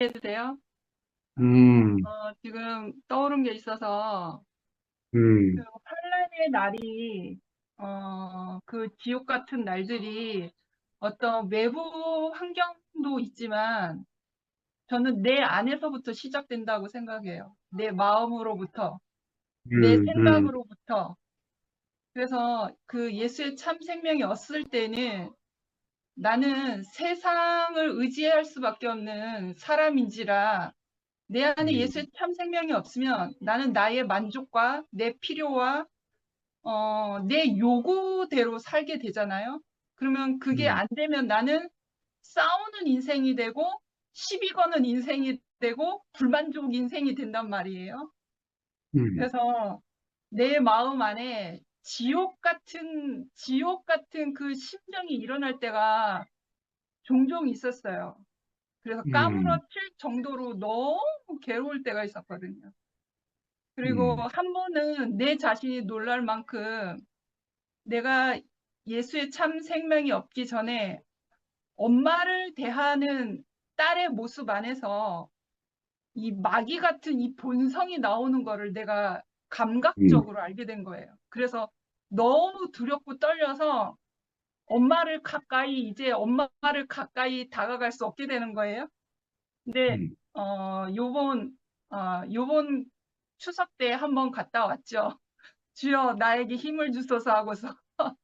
해주세요. 음, 지금 떠오른 게 있어서 그 음, 환란의 날이 그 지옥 같은 날들이 어떤 외부 환경도 있지만 저는 내 안에서부터 시작된다고 생각해요. 내 마음으로부터, 내 음, 음, 생각으로부터. 그래서 그 예수의 참 생명이 없을 때는 나는 세상을 의지할 수밖에 없는 사람인지라 내 안에 음, 예수의 참 생명이 없으면 나는 나의 만족과 내 필요와 내 요구대로 살게 되잖아요. 그러면 그게 음, 안 되면 나는 싸우는 인생이 되고 시비 거는 인생이 되고 불만족 인생이 된단 말이에요. 음, 그래서 내 마음 안에 지옥 같은 그 심정이 일어날 때가 종종 있었어요. 그래서 음, 까무러칠 정도로 너무 괴로울 때가 있었거든요. 그리고 음, 한 번은 내 자신이 놀랄 만큼 내가 예수의 참 생명이 없기 전에 엄마를 대하는 딸의 모습 안에서 이 마귀 같은 이 본성이 나오는 거를 내가 음, 감각적으로 알게 된 거예요. 그래서 너무 두렵고 떨려서 엄마를 가까이 다가갈 수 없게 되는 거예요. 근데 음, 요번 추석 때 한번 갔다 왔죠. 주여 나에게 힘을 주소서 하고서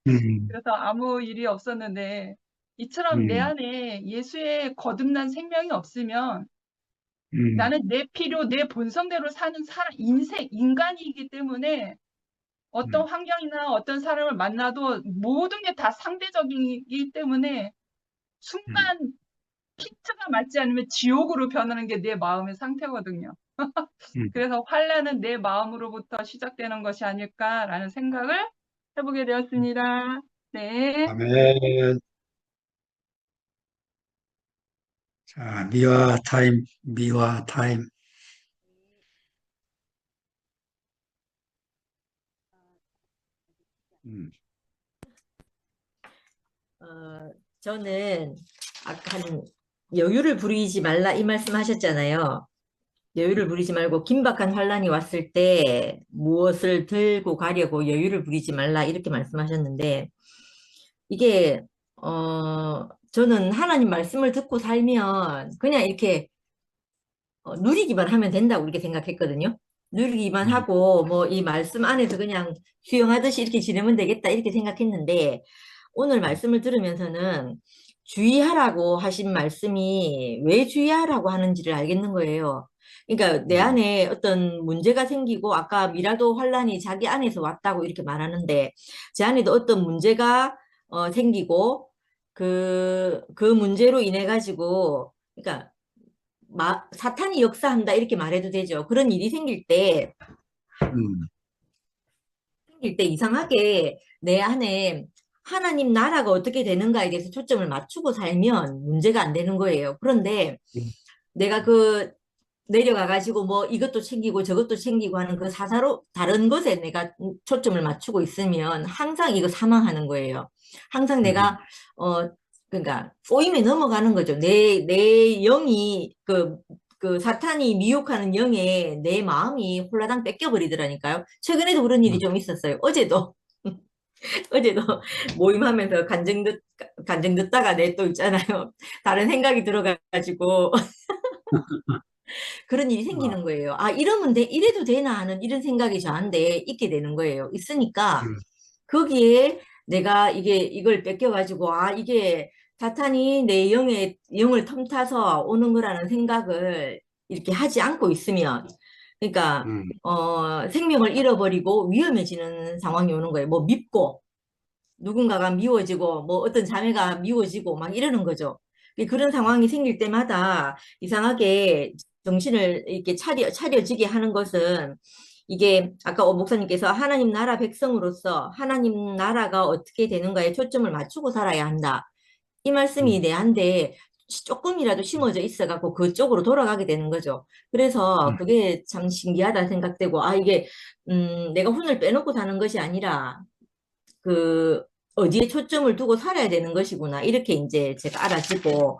음, 그래서 아무 일이 없었는데 이처럼 내 음, 안에 예수의 거듭난 생명이 없으면 음, 나는 내 필요, 내 본성대로 사는 인간이기 때문에 어떤 음, 환경이나 어떤 사람을 만나도 모든 게 다 상대적이기 때문에 음, 순간 피트가 맞지 않으면 지옥으로 변하는 게 내 마음의 상태거든요. 음. 그래서 환란은 내 마음으로부터 시작되는 것이 아닐까라는 생각을 해보게 되었습니다. 네. 아멘. 자, 미화 타임, 미화 타임. 음, 어, 저는 아까 여유를 부리지 말라 이 말씀 하셨잖아요. 여유를 부리지 말고 긴박한 환란이 왔을 때 무엇을 들고 가려고 여유를 부리지 말라 이렇게 말씀하셨는데 이게 저는 하나님 말씀을 듣고 살면 그냥 이렇게 누리기만 하면 된다고 이렇게 생각했거든요. 누리기만 음, 하고 뭐 이 말씀 안에서 그냥 수용하듯이 이렇게 지내면 되겠다 이렇게 생각했는데 오늘 말씀을 들으면서는 주의하라고 하신 말씀이 왜 주의하라고 하는지를 알겠는 거예요. 그러니까 내 음, 안에 어떤 문제가 생기고 아까 미라도 환란이 자기 안에서 왔다고 이렇게 말하는데 제 안에도 어떤 문제가 생기고 그 문제로 인해 가지고 그러니까 사탄이 역사한다 이렇게 말해도 되죠. 그런 일이 음, 생길 때 이상하게 내 안에 하나님 나라가 어떻게 되는가에 대해서 초점을 맞추고 살면 문제가 안 되는 거예요. 그런데 음, 내가 내려가 가지고 뭐 이것도 챙기고 저것도 챙기고 하는 그 다른 것에 내가 초점을 맞추고 있으면 항상 이거 사망하는 거예요. 항상 음, 내가 그러니까 꼬임에 넘어가는 거죠. 내 영이 사탄이 미혹하는 영에 내 마음이 홀라당 뺏겨버리더라니까요. 최근에도 그런 일이 음, 좀 있었어요. 어제도 모임하면서 간증 듣다가 내 또 있잖아요. 다른 생각이 들어가지고 그런 일이 아, 생기는 거예요. 아, 이래도 되나 하는 이런 생각이 저한테 있게 되는 거예요. 있으니까 음, 거기에 내가 이걸 뺏겨가지고, 아, 이게 사탄이 내 영을 틈타서 오는 거라는 생각을 이렇게 하지 않고 있으면, 그러니까, 음, 생명을 잃어버리고 위험해지는 상황이 오는 거예요. 뭐 누군가가 미워지고, 뭐 어떤 자매가 미워지고 막 이러는 거죠. 그런 상황이 생길 때마다 이상하게 정신을 이렇게 차려지게 하는 것은 이게 아까 목사님께서 하나님 나라 백성으로서 하나님 나라가 어떻게 되는가에 초점을 맞추고 살아야 한다. 이 말씀이 음, 내한테 조금이라도 심어져 있어갖고 그쪽으로 돌아가게 되는 거죠. 그래서 음, 그게 참 신기하다 생각되고, 아, 이게, 내가 혼을 빼놓고 사는 것이 아니라 그 어디에 초점을 두고 살아야 되는 것이구나. 이렇게 이제 제가 알아지고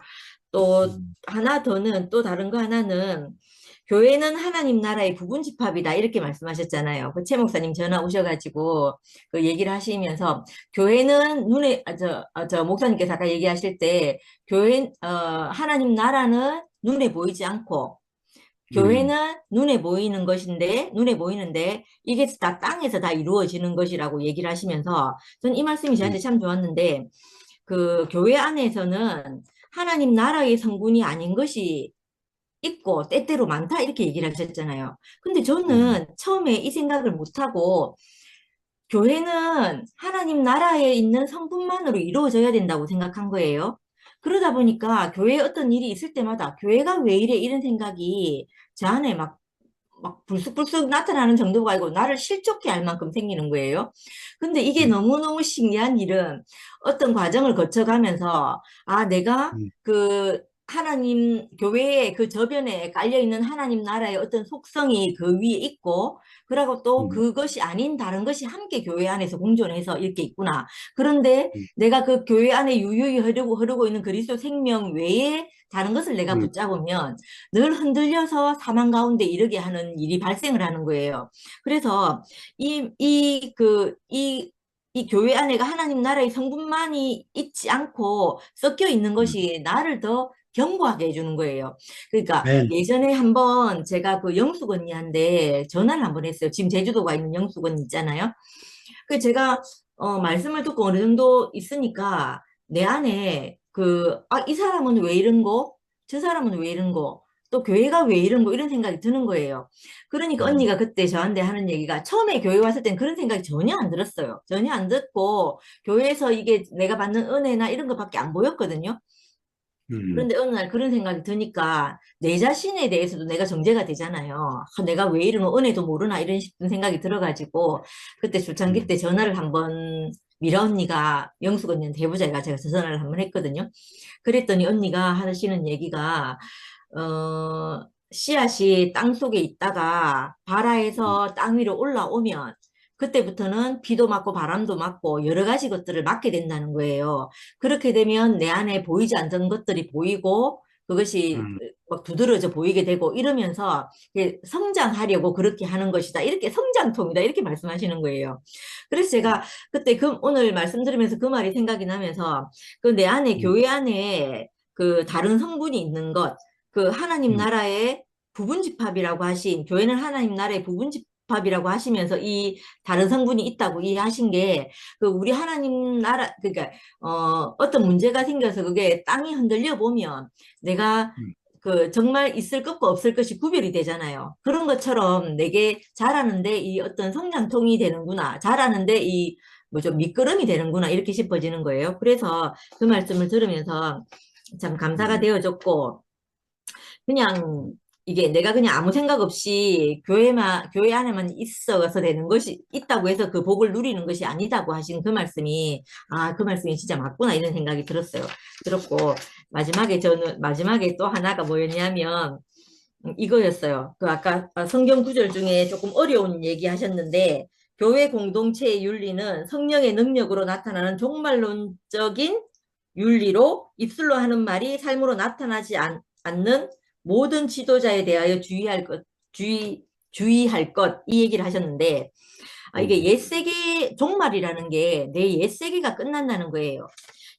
또 하나 더는 또 다른 거 하나는 교회는 하나님 나라의 부분 집합이다 이렇게 말씀하셨잖아요. 그 최 목사님 전화 오셔가지고 그 얘기를 하시면서 교회는 눈에 저 목사님께서 아까 얘기하실 때 교회 하나님 나라는 눈에 보이지 않고 교회는 눈에 보이는 것인데 눈에 보이는데 이게 다 땅에서 다 이루어지는 것이라고 얘기를 하시면서 전 이 말씀이 저한테 참 좋았는데 그 교회 안에서는 하나님 나라의 성분이 아닌 것이 있고 때때로 많다 이렇게 얘기를 하셨잖아요. 근데 저는 처음에 이 생각을 못하고 교회는 하나님 나라에 있는 성분만으로 이루어져야 된다고 생각한 거예요. 그러다 보니까 교회에 어떤 일이 있을 때마다 교회가 왜 이래 이런 생각이 제 안에 막 불쑥불쑥 나타나는 정도가 아니고 나를 실족해 할 만큼 생기는 거예요. 근데 이게 너무너무 신기한 일은 어떤 과정을 거쳐가면서 아, 내가 그 하나님 교회의 그 저변에 깔려있는 하나님 나라의 어떤 속성이 그 위에 있고 그리고 또 그것이 아닌 다른 것이 함께 교회 안에서 공존해서 이렇게 있구나. 그런데 내가 그 교회 안에 유유히 흐르고 있는 그리스도 생명 외에 다른 것을 내가 붙잡으면 늘 흔들려서 사망 가운데 이르게 하는 일이 발생을 하는 거예요. 그래서 이 교회 안에가 하나님 나라의 성분만이 있지 않고 섞여 있는 것이 나를 더 견고하게 해주는 거예요. 그러니까 맨. 예전에 한번 제가 그 영숙 언니한테 전화를 한번 했어요. 지금 제주도가 있는 영숙 언니 있잖아요. 그 제가 말씀을 듣고 어느 정도 있으니까 내 안에 이 사람은 왜 이런 거? 저 사람은 왜 이런 거? 또 교회가 왜 이런 거? 이런 생각이 드는 거예요. 그러니까 언니가 그때 저한테 하는 얘기가 처음에 교회 왔을 땐 그런 생각이 전혀 안 들었어요. 전혀 안 듣고 교회에서 이게 내가 받는 은혜나 이런 것밖에 안 보였거든요. 그런데 어느 날 그런 생각이 드니까 내 자신에 대해서도 내가 정죄가 되잖아요. 내가 왜 이런 은혜도 모르나 이런 생각이 들어가지고 그때 초창기 때 전화를 한번 미라 언니가 영숙 언니한테 해보자 해가 제가 전화를 한번 했거든요. 그랬더니 언니가 하시는 얘기가 씨앗이 땅 속에 있다가 발아에서 땅 위로 올라오면 그때부터는 비도 맞고 바람도 맞고 여러 가지 것들을 맞게 된다는 거예요. 그렇게 되면 내 안에 보이지 않던 것들이 보이고 그것이 막 두드러져 보이게 되고 이러면서 성장하려고 그렇게 하는 것이다. 이렇게 성장통이다. 이렇게 말씀하시는 거예요. 그래서 제가 그때 오늘 말씀드리면서 그 말이 생각이 나면서 그 내 안에 교회 안에 그 다른 성분이 있는 것, 그 하나님 나라의 부분집합이라고 하신 교회는 하나님 나라의 부분집합이라고 하시면서 이 다른 성분이 있다고 이해하신 게 그 우리 하나님 나라 그러니까 어떤 문제가 생겨서 그게 땅이 흔들려 보면 내가 그 정말 있을 것과 없을 것이 구별이 되잖아요. 그런 것처럼 내게 자라는데 이 어떤 성장통이 되는구나. 자라는데 이 뭐죠 밑거름이 되는구나 이렇게 싶어지는 거예요. 그래서 그 말씀을 들으면서 참 감사가 되어졌고 그냥 이게 내가 그냥 아무 생각 없이 교회 안에만 있어서 되는 것이 있다고 해서 그 복을 누리는 것이 아니다고 하신 그 말씀이 그 말씀이 진짜 맞구나 이런 생각이 들었어요. 들었고 마지막에 또 하나가 뭐였냐면 이거였어요. 그 아까 성경 구절 중에 조금 어려운 얘기 하셨는데 교회 공동체의 윤리는 성령의 능력으로 나타나는 종말론적인 윤리로 입술로 하는 말이 삶으로 나타나지 않는 모든 지도자에 대하여 주의할 것, 이 얘기를 하셨는데, 이게 옛세계 종말이라는 게 내 옛세계가 끝난다는 거예요.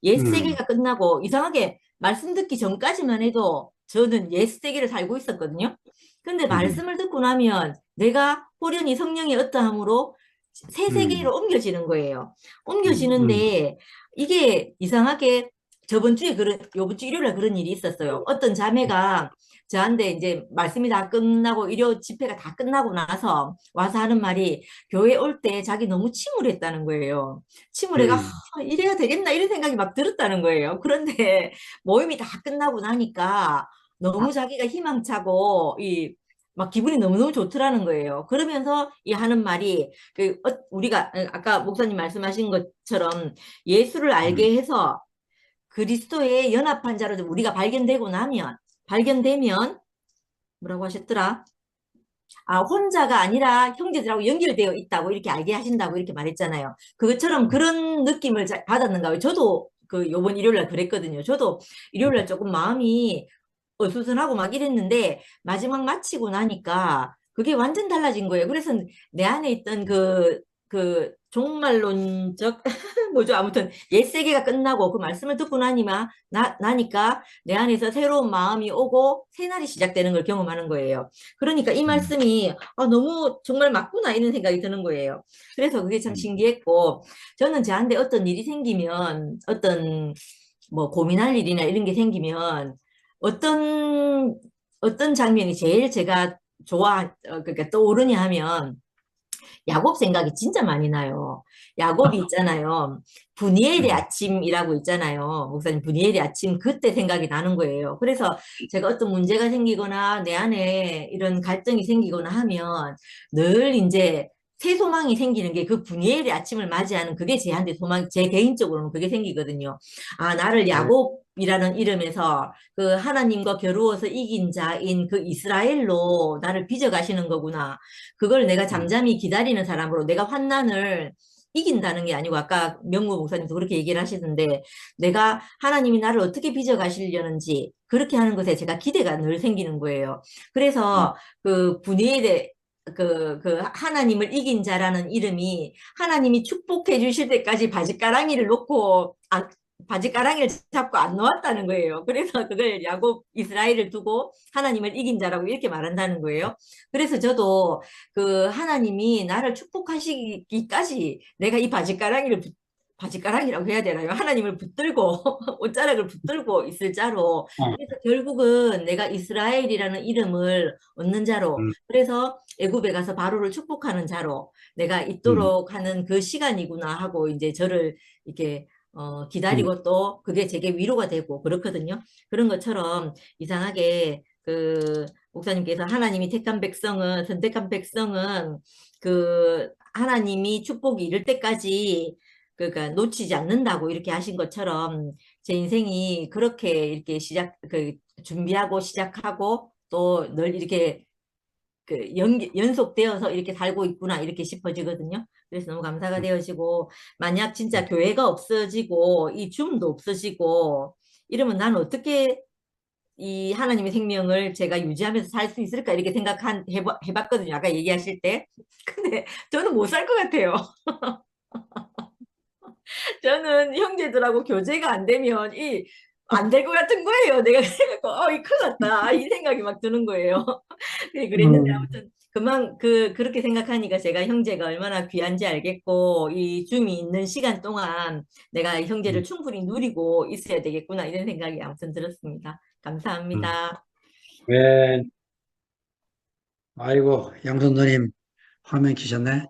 옛세계가 끝나고, 이상하게 말씀 듣기 전까지만 해도 저는 옛세계를 살고 있었거든요. 근데 말씀을 듣고 나면 내가 호련히 성령의 어떠함으로 새 세계로 옮겨지는 거예요. 옮겨지는데, 이게 이상하게 요번 주 일요일에 그런 일이 있었어요. 어떤 자매가 저한테 이제 말씀이 다 끝나고 일요 집회가 다 끝나고 나서 와서 하는 말이 교회 올 때 자기 너무 침울했다는 거예요. 침울해가 이래야 되겠나 이런 생각이 막 들었다는 거예요. 그런데 모임이 다 끝나고 나니까 너무 자기가 희망차고 막 기분이 너무너무 좋더라는 거예요. 그러면서 이 하는 말이 우리가 아까 목사님 말씀하신 것처럼 예수를 알게 해서 그리스도의 연합한 자로 우리가 발견되면 뭐라고 하셨더라? 혼자가 아니라 형제들하고 연결되어 있다고 이렇게 알게 하신다고 이렇게 말했잖아요. 그것처럼 그런 느낌을 받았는가 봐요. 저도 그 요번 일요일 날 그랬거든요. 저도 일요일 날 조금 마음이 어수선하고 막 이랬는데 마지막 마치고 나니까 그게 완전 달라진 거예요. 그래서 내 안에 있던 그 종말론적 뭐죠? 아무튼 옛세계가 끝나고 그 말씀을 듣고 나니까 내 안에서 새로운 마음이 오고 새날이 시작되는 걸 경험하는 거예요. 그러니까 이 말씀이 너무 정말 맞구나 이런 생각이 드는 거예요. 그래서 그게 참 신기했고 저는 저한테 어떤 일이 생기면 어떤 뭐 고민할 일이나 이런 게 생기면 어떤 장면이 제일 제가 그러니까 떠오르냐 하면 야곱 생각이 진짜 많이 나요. 야곱이 있잖아요. 분이엘의 아침이라고 있잖아요. 목사님, 분이엘의 아침 그때 생각이 나는 거예요. 그래서 제가 어떤 문제가 생기거나 내 안에 이런 갈등이 생기거나 하면 늘 이제 새 소망이 생기는 게 그 분이엘의 아침을 맞이하는 그게 제한테 소망, 제 개인적으로는 그게 생기거든요. 아, 나를 야곱이라는 이름에서 그 하나님과 겨루어서 이긴 자인 그 이스라엘로 나를 빚어가시는 거구나. 그걸 내가 잠잠히 기다리는 사람으로 내가 환난을 이긴다는 게 아니고 아까 명구 목사님도 그렇게 얘기를 하시던데 내가 하나님이 나를 어떻게 빚어가시려는지 그렇게 하는 것에 제가 기대가 늘 생기는 거예요. 그래서 그 분이엘의 그 하나님을 이긴 자라는 이름이 하나님이 축복해 주실 때까지 바짓가랑이를 놓고 바짓가랑이를 잡고 안 놓았다는 거예요. 그래서 그걸 야곱 이스라엘을 두고 하나님을 이긴 자라고 이렇게 말한다는 거예요. 그래서 저도 그 하나님이 나를 축복하시기까지 내가 이 바짓가랑이라고 해야 되나요? 하나님을 붙들고 옷자락을 붙들고 있을 자로 그래서 결국은 내가 이스라엘이라는 이름을 얻는 자로 그래서 애굽에 가서 바로를 축복하는 자로 내가 있도록 하는 그 시간이구나 하고 이제 저를 이렇게 기다리고 또 그게 제게 위로가 되고 그렇거든요. 그런 것처럼 이상하게 그 목사님께서 하나님이 선택한 백성은 그 하나님이 축복이 이를 때까지 그러니까 놓치지 않는다고 이렇게 하신 것처럼 제 인생이 그렇게 이렇게 준비하고 시작하고 또 늘 이렇게 연속되어서 이렇게 살고 있구나 이렇게 싶어지거든요. 그래서 너무 감사가 되어지고 만약 진짜 교회가 없어지고 이 줌도 없어지고 이러면 난 어떻게 이 하나님의 생명을 제가 유지하면서 살 수 있을까 이렇게 해봤거든요. 아까 얘기하실 때. 근데 저는 못 살 것 같아요. 저는 형제들하고 교제가 안 되면 안 될 것 같은 거예요. 내가 그래갖고 이 큰일 났다. 이 생각이 막 드는 거예요. 그랬는데 아무튼 그렇게 생각하니까 제가 형제가 얼마나 귀한지 알겠고 이 줌이 있는 시간 동안 내가 형제를 충분히 누리고 있어야 되겠구나 이런 생각이 아무튼 들었습니다. 감사합니다. 네. 아이고, 양선도님 화면 키셨네.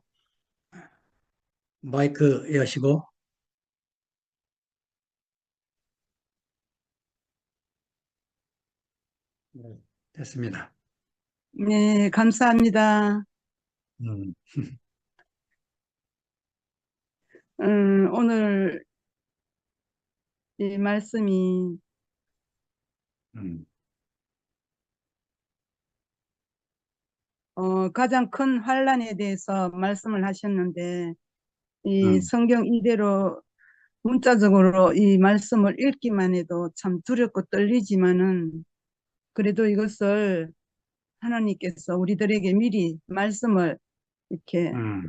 마이크 여시고. 네, 됐습니다. 네, 감사합니다. 음, 오늘 이 말씀이 음, 가장 큰 환란에 대해서 말씀을 하셨는데 이 음, 성경 이대로 문자적으로 이 말씀을 읽기만 해도 참 두렵고 떨리지만은 그래도 이것을 하나님께서 우리들에게 미리 말씀을 이렇게 음,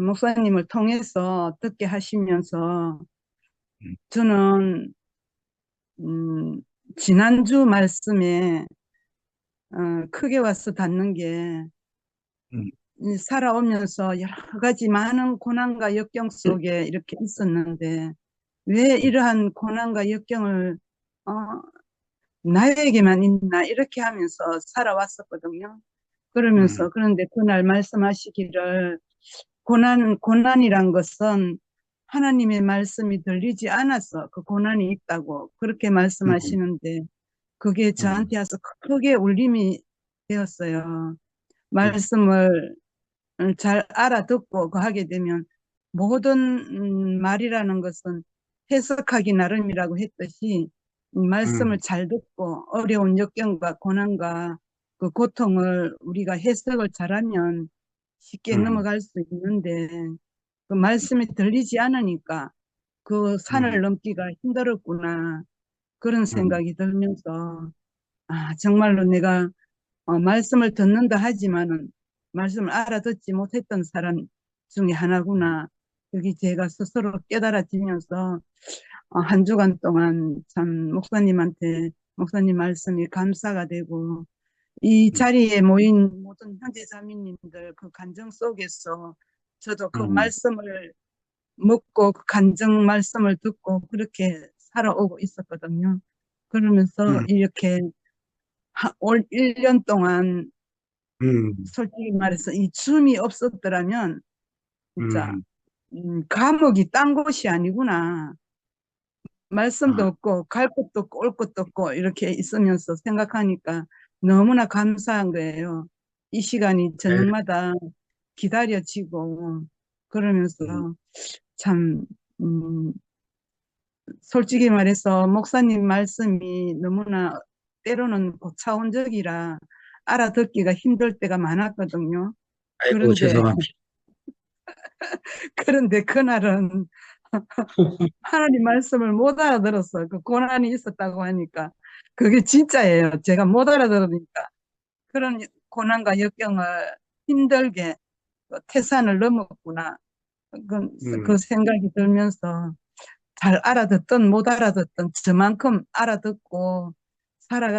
목사님을 통해서 듣게 하시면서 음, 저는 지난주 말씀에 크게 와서 닿는 게 음, 살아오면서 여러 가지 많은 고난과 역경 속에 이렇게 있었는데 왜 이러한 고난과 역경을 어, 나에게만 있나 이렇게 하면서 살아왔었거든요. 그런데 그날 말씀하시기를 고난이란 것은 하나님의 말씀이 들리지 않아서 그 고난이 있다고 그렇게 음, 말씀하시는데 그게 음, 저한테 와서 크게 울림이 되었어요. 음, 말씀을 잘 알아듣고 그 하게 되면 모든 말이라는 것은 해석하기 나름이라고 했듯이 말씀을 음, 잘 듣고 어려운 역경과 고난과 그 고통을 우리가 해석을 잘하면 쉽게 음, 넘어갈 수 있는데 그 말씀이 들리지 않으니까 음, 산을 넘기가 힘들었구나. 그런 음, 생각이 들면서, 정말로 내가 말씀을 듣는다 하지만은 말씀을 알아듣지 못했던 사람 중에 하나구나. 여기 제가 스스로 깨달아지면서 한 주간 동안 참 목사님 말씀이 감사가 되고 이 음, 자리에 모인 모든 형제자매님들 그 감정 속에서 저도 그 음, 말씀을 먹고 그 간증 말씀을 듣고 그렇게 살아오고 있었거든요. 그러면서 음, 이렇게 올 1년 동안 음, 솔직히 말해서 이 줌이 없었더라면 진짜 음, 감옥이 딴 곳이 아니구나. 말씀도 아, 없고 갈 곳도 없고 올 곳도 없고 이렇게 있으면서 생각하니까 너무나 감사한 거예요. 이 시간이 네, 저녁마다 기다려지고 음, 그러면서 참 음, 솔직히 말해서 목사님 말씀이 너무나 때로는 고차원적이라 알아듣기가 힘들 때가 많았거든요. 아이고, 그런데 죄송합니다. 그런데 그날은 하나님 말씀을 못 알아들었어. 그 고난이 있었다고 하니까 그게 진짜예요. 제가 못 알아들으니까 그런 고난과 역경을 힘들게 그 태산을 넘었구나. 그 음, 생각이 들면서 잘 알아듣든 못 알아듣든 저만큼 알아듣고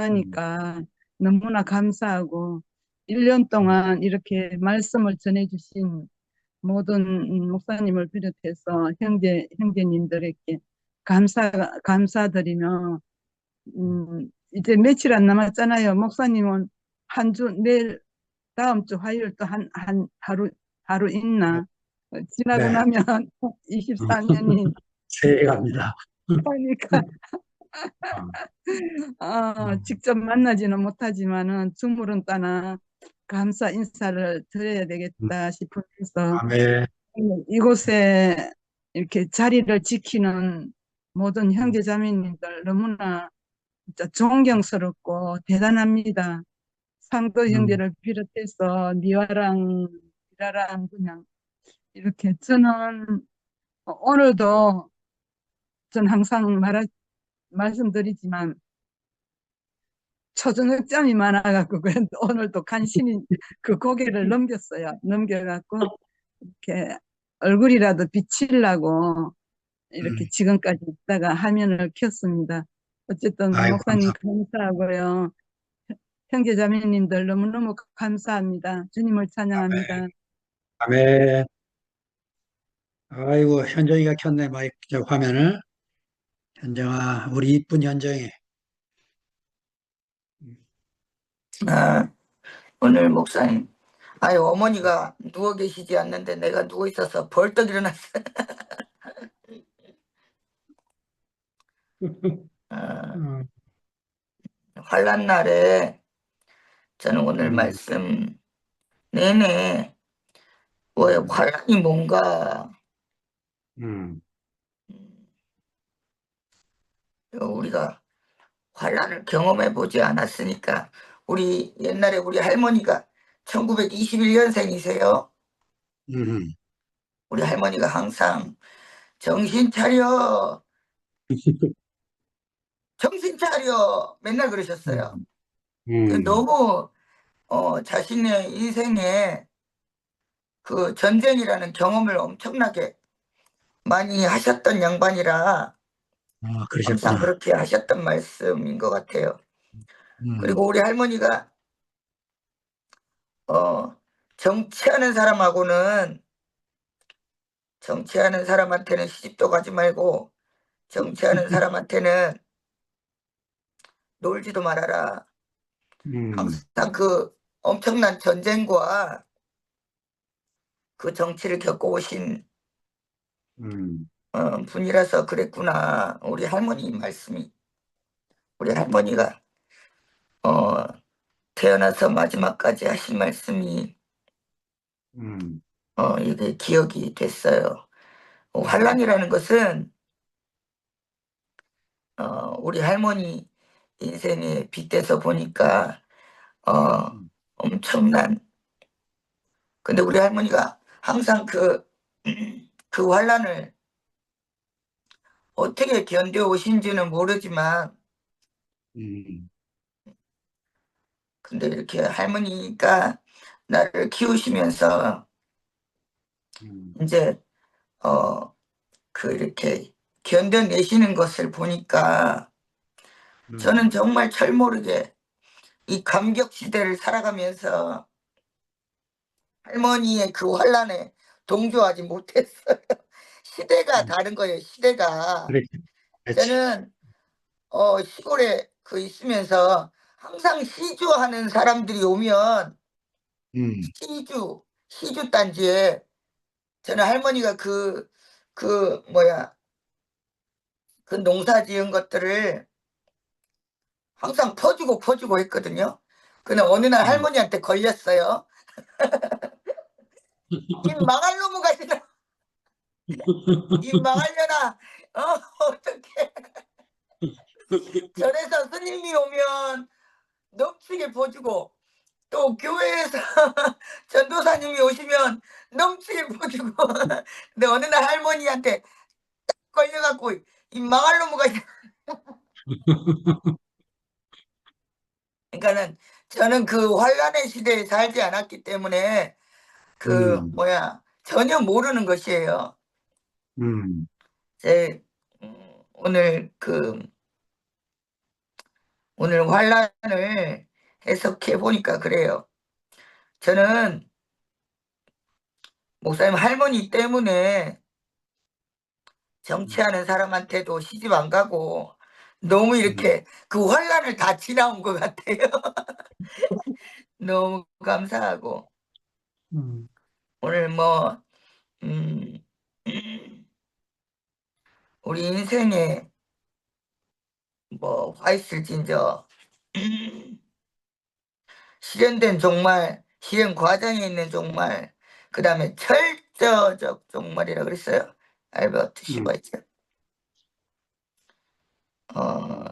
음, 살아가니까 너무나 감사하고 1년 음, 동안 이렇게 말씀을 전해주신 모든 목사님을 비롯해서 형제님들에게 감사드리며, 이제 며칠 안 남았잖아요. 목사님은 한 주, 내일, 다음 주 화요일 또 하루 있나? 지나고 네, 나면 24년이 새해 갑니다. 하니까, 아, 음, 직접 만나지는 못하지만은 주물은 따나 감사 인사를 드려야 음, 되겠다 싶으면서 아멘. 이곳에 이렇게 자리를 지키는 모든 음, 형제자매님들 너무나 진짜 존경스럽고 대단합니다. 상도 음, 형제를 비롯해서 미화랑, 미라랑 그냥 이렇게 저는 오늘도 전 항상 말씀드리지만 초저녁잠이 많아갖고 오늘도 간신히 그 고개를 넘겼어요. 넘겨갖고 이렇게 얼굴이라도 비치려고 이렇게 음. 지금까지 있다가 화면을 켰습니다. 어쨌든 아이고, 목사님 감사합니다. 감사하고요. 형제자매님들 너무너무 감사합니다. 주님을 아멘. 찬양합니다. 아멘. 아이고, 현정이가 켰네, 마이크, 저 화면을. 현정아, 우리 이쁜 현정이. 아, 오늘 목사님, 아유, 어머니가 누워 계시지 않는데 내가 누워 있어서 벌떡 일어났어. 아, 음, 환란 날에 저는 오늘 음, 말씀 내내 왜 음, 환란이 뭔가 음, 음, 우리가 환란을 경험해 보지 않았으니까 우리 옛날에 우리 할머니가 1921년생이세요. 음, 우리 할머니가 항상 정신 차려, 정신 차려 맨날 그러셨어요. 음, 음, 너무 자신의 인생에 그 전쟁이라는 경험을 엄청나게 많이 하셨던 양반이라 항상 그러셨구나. 그렇게 하셨던 말씀인 것 같아요. 음, 그리고 우리 할머니가 어, 정치하는 사람하고는 정치하는 사람한테는 시집도 가지 말고 정치하는 사람한테는 놀지도 말아라. 음, 항상 그 엄청난 전쟁과 그 정치를 겪어오신 음, 분이라서 그랬구나. 우리 할머니 말씀이 우리 할머니가 어, 태어나서 마지막까지 하신 말씀이 음, 이게 기억이 됐어요. 환란이라는 것은 우리 할머니 인생에 빗대서 보니까 어, 음, 엄청난 근데 우리 할머니가 항상 그 환란을 어떻게 견뎌오신지는 모르지만, 음, 근데 이렇게 할머니가 나를 키우시면서 음, 이제 이렇게 견뎌내시는 것을 보니까 저는 정말 철모르게 이 감격 시대를 살아가면서 할머니의 그 환란에 동조하지 못했어요. 시대가 음. 다른 거예요, 시대가. 그렇지, 그렇지. 저는 시골에 있으면서 항상 시주하는 사람들이 오면 음, 시주 단지에 저는 할머니가 그 농사 지은 것들을 항상 퍼주고 했거든요. 근데 어느 날 음. 할머니한테 걸렸어요. 이 망할 놈의 가시나, 이 망하려나, 어떡해. 절에서 스님이 오면 넘치게 퍼주고, 또 교회에서 전도사님이 오시면 넘치게 퍼주고, 근데 어느 날 할머니한테 걸려갖고, 이 망할 놈의 가시나. 그러니까는 저는 그 환란의 시대에 살지 않았기 때문에 음, 전혀 모르는 것이에요. 음, 제 오늘 오늘 환란을 해석해 보니까 그래요. 저는 목사님 할머니 때문에 정치하는 사람한테도 시집 안 가고 너무 이렇게 그 환란을 다 지나온 것 같아요. 너무 감사하고 음, 오늘 음, 우리 인생에 와 있을진저 실현된 종말, 실현 과정에 있는 종말, 그 다음에 철저적 종말이라 그랬어요. 알버트 음, 슈바이처. 어,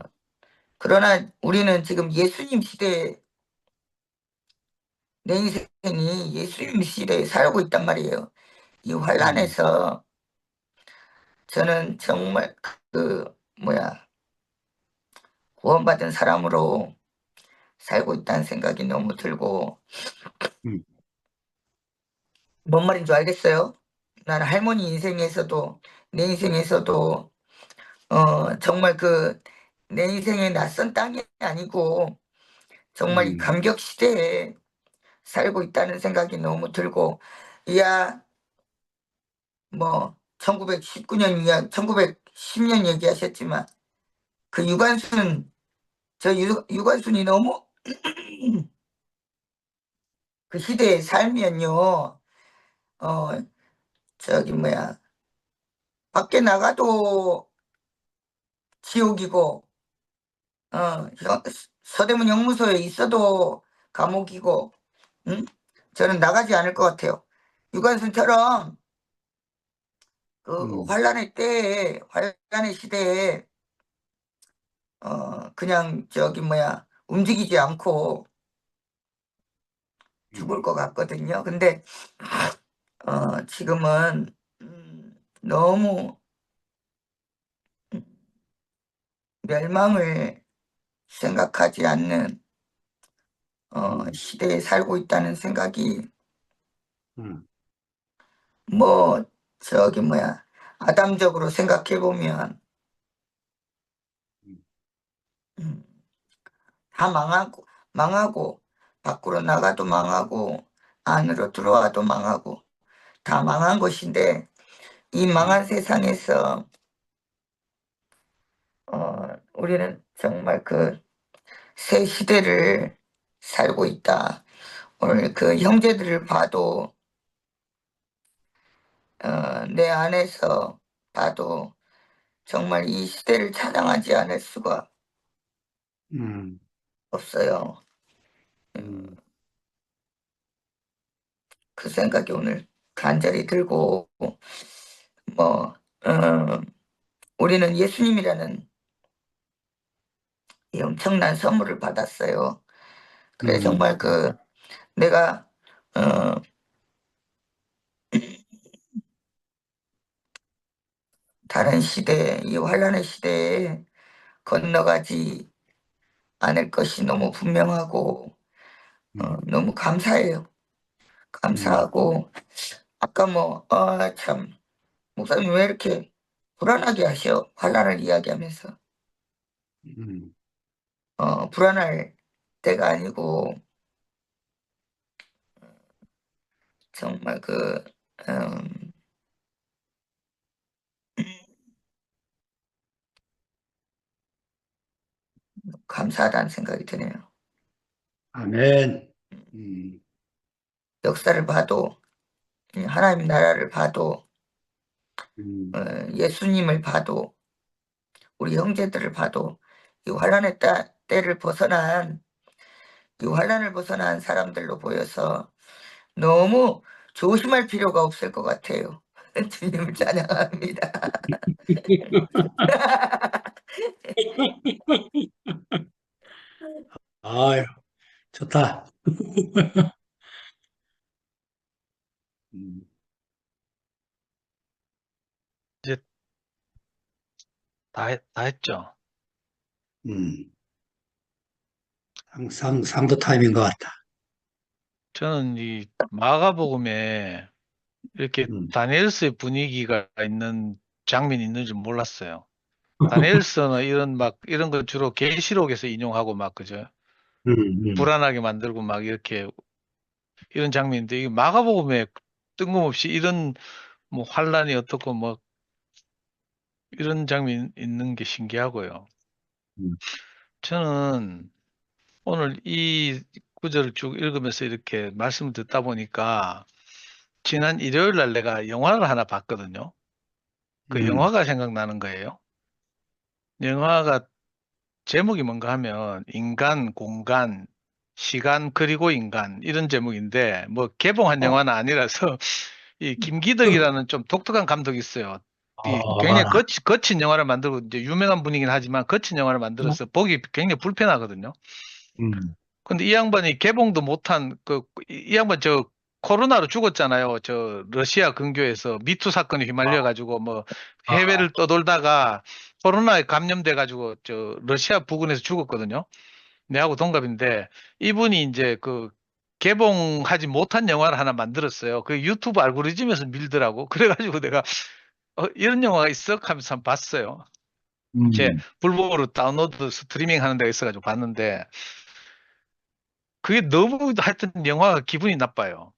그러나 우리는 지금 예수님 시대에, 내 인생이 예수님 시대에 살고 있단 말이에요. 이 환란에서 저는 정말 구원받은 사람으로 살고 있다는 생각이 너무 들고, 음, 뭔 말인 줄 알겠어요? 나는 할머니 인생에서도, 내 인생에서도 정말 내 인생의 낯선 땅이 아니고 정말 이 음, 감격 시대에 살고 있다는 생각이 너무 들고, 이야 1919년 이야 1910년 얘기하셨지만 그 유관순, 유관순이 너무 그 시대에 살면요 어 밖에 나가도 지옥이고 서대문 영무소에 있어도 감옥이고, 응? 저는 나가지 않을 것 같아요. 유관순처럼 그 음, 환란의 시대에 그냥 움직이지 않고 죽을 것 같거든요. 근데 지금은 너무 멸망을 생각하지 않는 시대에 살고 있다는 생각이 음, 뭐 아담적으로 생각해 보면 음, 다 망하고 밖으로 나가도 망하고 안으로 들어와도 망하고 다 망한 것인데, 이 망한 세상에서 우리는 정말 그 새 시대를 살고 있다. 오늘 그 형제들을 봐도 내 안에서 봐도 정말 이 시대를 찬양하지 않을 수가 음, 없어요. 음, 그 생각이 오늘 간절히 들고, 뭐 우리는 예수님이라는 이 엄청난 선물을 받았어요. 그래 정말 내가 다른 시대, 이 환란의 시대에 건너가지 않을 것이 너무 분명하고 너무 감사해요. 감사하고 아까 참 목사님 왜 이렇게 불안하게 하셔? 환란을 이야기하면서 불안할 때가 아니고 정말 감사하다는 생각이 드네요. 아멘. 역사를 봐도 하나님 나라를 봐도 예수님을 봐도 우리 형제들을 봐도 이 환란의 때를 벗어난 이 환란을 벗어난 사람들로 보여서 너무 조심할 필요가 없을 것 같아요. 주님을 찬양합니다. 아유, 좋다. 이제 다 했죠. 항상 상도 타임인 것 같다. 저는 이 마가복음에 이렇게 다니엘서의 분위기가 있는 장면이 있는 줄 몰랐어요. 다니엘서는 이런 거 주로 계시록에서 인용하고 막 그죠? 불안하게 만들고 막 이렇게 이런 장면인데 이 마가복음에 뜬금없이 이런 뭐 환란이 어떻고 뭐 이런 장면 있는 게 신기하고요. 저는 오늘 이 구절을 쭉 읽으면서 이렇게 말씀을 듣다 보니까 지난 일요일 날 내가 영화를 하나 봤거든요. 그 영화가 생각나는 거예요. 영화가 제목이 뭔가 하면 인간, 공간, 시간 그리고 인간 이런 제목인데 뭐 개봉한 영화는 아니라서 이 김기덕이라는 좀 독특한 감독이 있어요. 이 굉장히 거친 영화를 만들고 이제 유명한 분이긴 하지만 거친 영화를 만들어서 보기 굉장히 불편하거든요. 근데 이 양반이 개봉도 못한 이 양반 저 코로나로 죽었잖아요. 저 러시아 근교에서 미투 사건에 휘말려 가지고 뭐 해외를 떠돌다가 코로나에 감염돼 가지고 저 러시아 부근에서 죽었거든요. 내하고 동갑인데 이분이 이제 그 개봉하지 못한 영화를 하나 만들었어요. 그 유튜브 알고리즘에서 밀더라고. 그래가지고 내가 이런 영화가 있어? 하면서 한번 봤어요. 제 불법으로 다운로드 스트리밍 하는 데가 있어가지고 봤는데 그게 너무 하여튼 영화가 기분이 나빠요.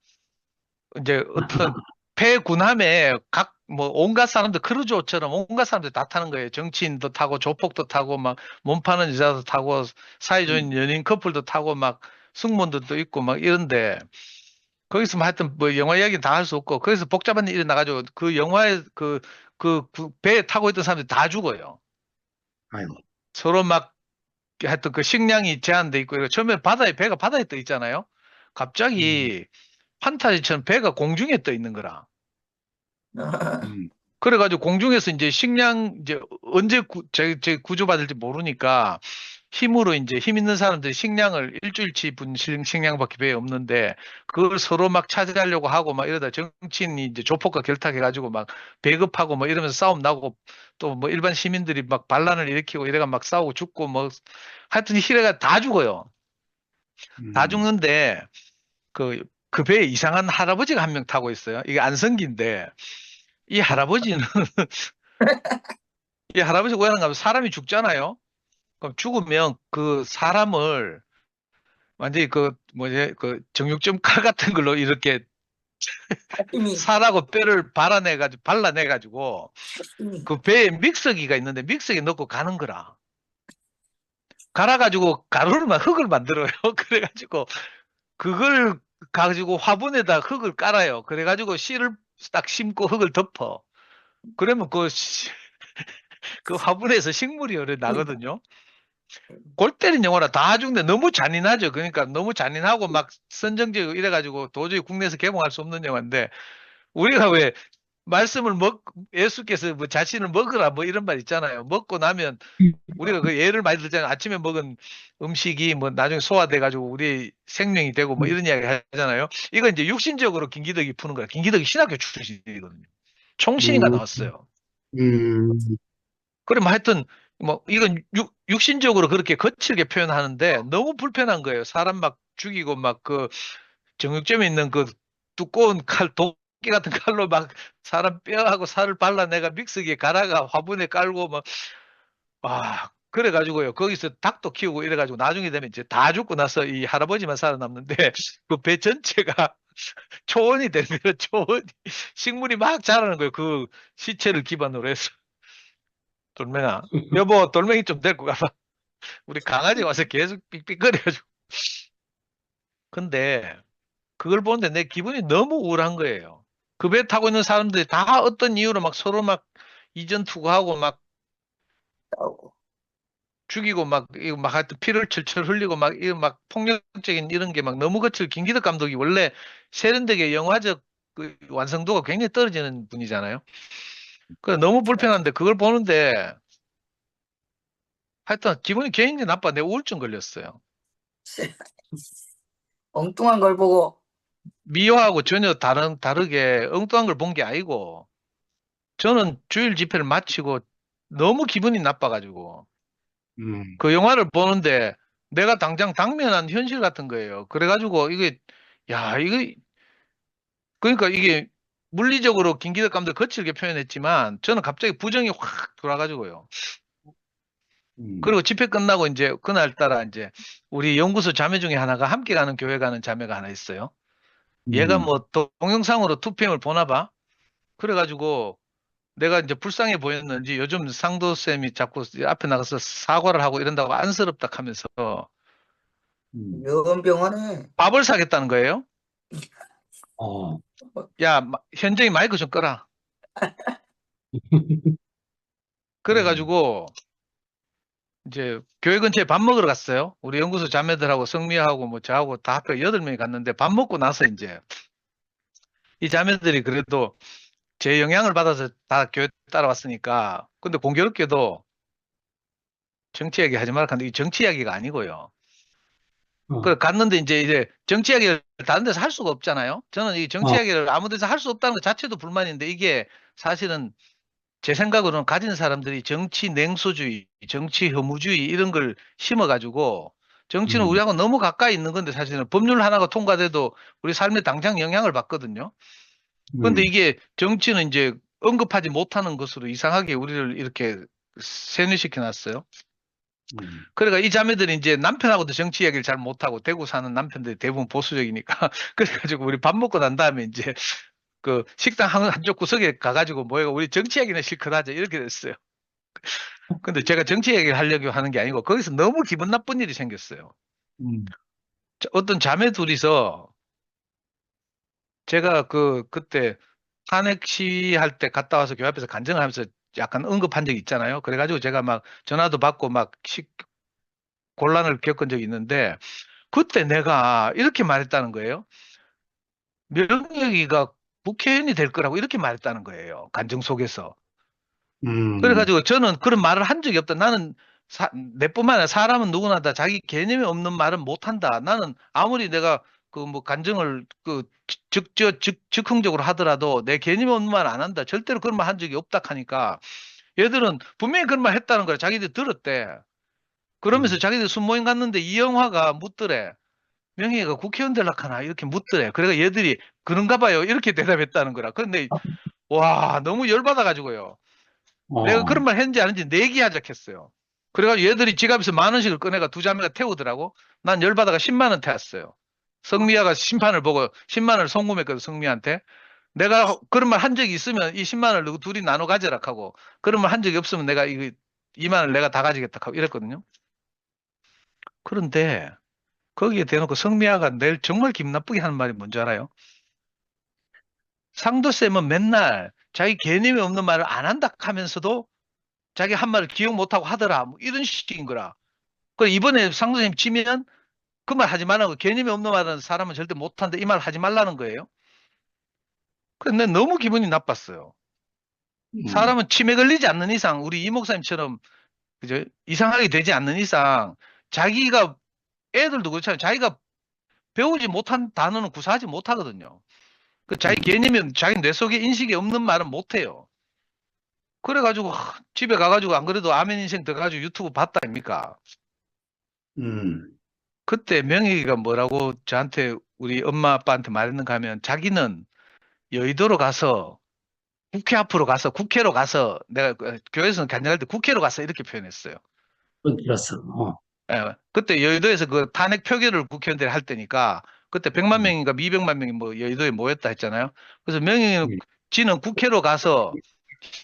이제 어떤 폐군함에 뭐 온갖 사람들 크루즈호처럼 온갖 사람들 다 타는 거예요. 정치인도 타고 조폭도 타고 막 몸파는 여자도 타고 사이좋은 연인 커플도 타고 막 승무원들도 있고 막 이런데 거기서 뭐 하여튼 뭐 영화 이야기는 다 할 수 없고 거기서 복잡한 일이 나가지고 그 영화에 그 배에 타고 있던 사람들이 다 죽어요. 아이고. 서로 막 하여튼 그 식량이 제한돼 있고 이거 처음에 배가 바다에 떠 있잖아요. 갑자기 판타지처럼 배가 공중에 떠 있는 거라. 그래가지고 공중에서 이제 식량 이제 언제 제 구조받을지 모르니까 힘으로 이제 힘 있는 사람들이 식량을 일주일치 분 식량밖에 배에 없는데 그걸 서로 막 차지하려고 하고 막 이러다 정치인이 이제 조폭과 결탁해가지고 막 배급하고 뭐 이러면서 싸움 나고 또 뭐 일반 시민들이 막 반란을 일으키고 이래가 막 싸우고 죽고 뭐 하여튼 희래가 다 죽어요. 다 죽는데 그 배에 이상한 할아버지가 한 명 타고 있어요. 이게 안성기인데 이 할아버지는 이 할아버지가 왜 하는가 하면 사람이 죽잖아요. 그럼 죽으면 그 사람을 완전히 그 뭐지 그 정육점 칼 같은 걸로 이렇게 살하고 뼈를 발라내가지고 그 배에 믹서기가 있는데 믹서기 넣고 가는 거라. 갈아가지고 가루를 흙을 만들어요. 그래가지고 그걸 가지고 화분에다 흙을 깔아요. 그래가지고 씨를 딱 심고 흙을 덮어. 그러면 그 화분에서 식물이 나거든요. 골 때린 영화라 다 죽는데 너무 잔인하죠. 그러니까 너무 잔인하고 막 선정적이고 이래가지고 도저히 국내에서 개봉할 수 없는 영화인데 우리가 왜 말씀을 예수께서 뭐 자신을 먹으라 뭐 이런 말 있잖아요. 먹고 나면 우리가 그 예를 많이 들잖아요. 아침에 먹은 음식이 뭐 나중에 소화돼가지고 우리 생명이 되고 뭐 이런 이야기 하잖아요. 이거 이제 육신적으로 김기덕이 푸는 거야. 김기덕이 신학교 출신이거든요. 총신이가 나왔어요. 음, 그러면 하여튼 뭐 이건 육신적으로 그렇게 거칠게 표현하는데 너무 불편한 거예요. 사람 막 죽이고 막 그 정육점에 있는 그 두꺼운 칼, 도끼 같은 칼로 막 사람 뼈하고 살을 발라내가 믹서기에 갈아가 화분에 깔고 막, 그래가지고요. 거기서 닭도 키우고 이래가지고 나중에 되면 이제 다 죽고 나서 이 할아버지만 살아남는데 그 배 전체가 초원이 되는 거예요. 초원이. 식물이 막 자라는 거예요. 그 시체를 기반으로 해서. 돌멩아. 여보, 돌멩이 좀 데리고 가봐. 우리 강아지 와서 계속 삑삑거려가지고. 근데 그걸 보는데 내 기분이 너무 우울한 거예요. 그 배 타고 있는 사람들이 다 어떤 이유로 막 서로 막 이전 투구하고 막 싸우고. 죽이고 막 이거 막 하여튼 피를 철철 흘리고 막 이거 막 폭력적인 이런 게 막 너무 거칠. 김기덕 감독이 원래 세련되게 영화적 그 완성도가 굉장히 떨어지는 분이잖아요. 그래 너무 불편한데 그걸 보는데 하여튼 기분이 굉장히 나빠. 내 우울증 걸렸어요. 엉뚱한 걸 보고 미화하고 전혀 다르게 엉뚱한 걸 본 게 아니고 저는 주일 집회를 마치고 너무 기분이 나빠가지고 그 영화를 보는데 내가 당장 당면한 현실 같은 거예요. 그래가지고 이게 야 이거 그러니까 이게 물리적으로 김기덕 감독 거칠게 표현했지만 저는 갑자기 부정이 확 돌아가지고요. 그리고 집회 끝나고 이제 그날따라 이제 우리 연구소 자매 중에 하나가 함께 가는 교회 가는 자매가 하나 있어요. 얘가 뭐 동영상으로 2PM을 보나 봐. 그래가지고 내가 이제 불쌍해 보였는지 요즘 상도쌤이 자꾸 앞에 나가서 사과를 하고 이런다고 안쓰럽다 하면서 연병하네. 밥을 사겠다는 거예요. 어, 야, 현정이 마이크 좀 꺼라. 그래가지고 이제 교회 근처에 밥 먹으러 갔어요. 우리 연구소 자매들하고 성미하고 뭐 저하고 다 합쳐 8명이 갔는데 밥 먹고 나서 이제 이 자매들이 그래도 제 영향을 받아서 다 교회 따라왔으니까 근데 공교롭게도 정치 이야기 하지 말라 하는데 이 정치 이야기가 아니고요. 그 갔는데 이제 정치 이야기를 다른 데서 할 수가 없잖아요. 저는 이 정치 이야기를 아무 데서 할 수 없다는 것 자체도 불만인데 이게 사실은 제 생각으로는 가진 사람들이 정치 냉소주의, 정치 혐오주의 이런 걸 심어가지고 정치는 우리하고 너무 가까이 있는 건데 사실은 법률 하나가 통과돼도 우리 삶에 당장 영향을 받거든요. 그런데 이게 정치는 이제 언급하지 못하는 것으로 이상하게 우리를 이렇게 세뇌시켜 놨어요. 그러니까 이 자매들이 이제 남편하고도 정치 이야기를 잘 못하고 대구 사는 남편들이 대부분 보수적이니까 그래가지고 우리 밥 먹고 난 다음에 이제 그 식당 한쪽 구석에 가가지고 모여가 우리 정치 이야기는 실컷 하자 이렇게 됐어요. 근데 제가 정치 이야기를 하려고 하는 게 아니고 거기서 너무 기분 나쁜 일이 생겼어요. 어떤 자매 둘이서 제가 그때 탄핵 시위할 때 갔다 와서 교회 앞에서 간증을 하면서 약간 언급한 적이 있잖아요. 그래가지고 제가 막 전화도 받고 막 곤란을 겪은 적이 있는데 그때 내가 이렇게 말했다는 거예요. 명혁이가 국회의원이 될 거라고 이렇게 말했다는 거예요. 간증 속에서. 그래가지고 저는 그런 말을 한 적이 없다. 나는 내뿐만 아니라 사람은 누구나 다 자기 개념이 없는 말은 못한다. 나는 아무리 내가 그 뭐 간증을 즉흥적으로 하더라도 내 개념이 없는 말 안 한다. 절대로 그런 말 한 적이 없다 하니까 얘들은 분명히 그런 말 했다는 거야. 자기들 들었대. 그러면서 자기들 순모임 갔는데 이영화가 묻더래. 명희가 국회의원 되려고 하나 이렇게 묻더래. 그래가 얘들이 그런가 봐요. 이렇게 대답했다는 거라. 그런데 와 너무 열받아가지고요. 내가 그런 말 했는지 안 했는지 내기하자 했어요. 그래가지고 얘들이 지갑에서 10,000원씩을 꺼내가 두 자매가 태우더라고. 난 열받아가 10만 원 태웠어요. 성미아가 심판을 보고 10만 원을 송금했거든 성미한테. 내가 그런 말 한 적이 있으면 이 10만 원을 너희 둘이 나눠 가져라 하고 그런 말 한 적이 없으면 내가 이거 2만 원을 내가 다 가지겠다 하고 이랬거든요. 그런데 거기에 대놓고 성미아가 내일 정말 기분 나쁘게 하는 말이 뭔지 알아요? 상도쌤은 맨날 자기 개념이 없는 말을 안 한다 하면서도 자기 한 말을 기억 못하고 하더라. 뭐 이런 식인 거라. 그 이번에 상도쌤 치면 그 말 하지 말라고 개념이 없는 말은 사람은 절대 못한다. 이 말 하지 말라는 거예요. 근데 너무 기분이 나빴어요. 사람은 치매 걸리지 않는 이상 우리 이 목사님처럼 그죠? 이상하게 되지 않는 이상 자기가 애들도 그렇잖아요. 자기가 배우지 못한 단어는 구사하지 못하거든요. 그 자기 개념이 자기 뇌 속에 인식이 없는 말은 못해요. 그래가지고 집에 가가지고 안 그래도 아멘 인생 들어가지고 유튜브 봤다 아닙니까? 그때 명희가 뭐라고 저한테 우리 엄마 아빠한테 말했는가 하면 자기는 여의도로 가서 국회 앞으로 가서 국회로 가서 내가 교회에서는 간증할 때 국회로 가서 이렇게 표현했어요. 그렇어. 예, 그때 여의도에서 그 탄핵 표결을 국회의원들이 할 때니까 그때 100만 명인가 200만 명이 뭐 여의도에 모였다 했잖아요. 그래서 명희는 지는 국회로 가서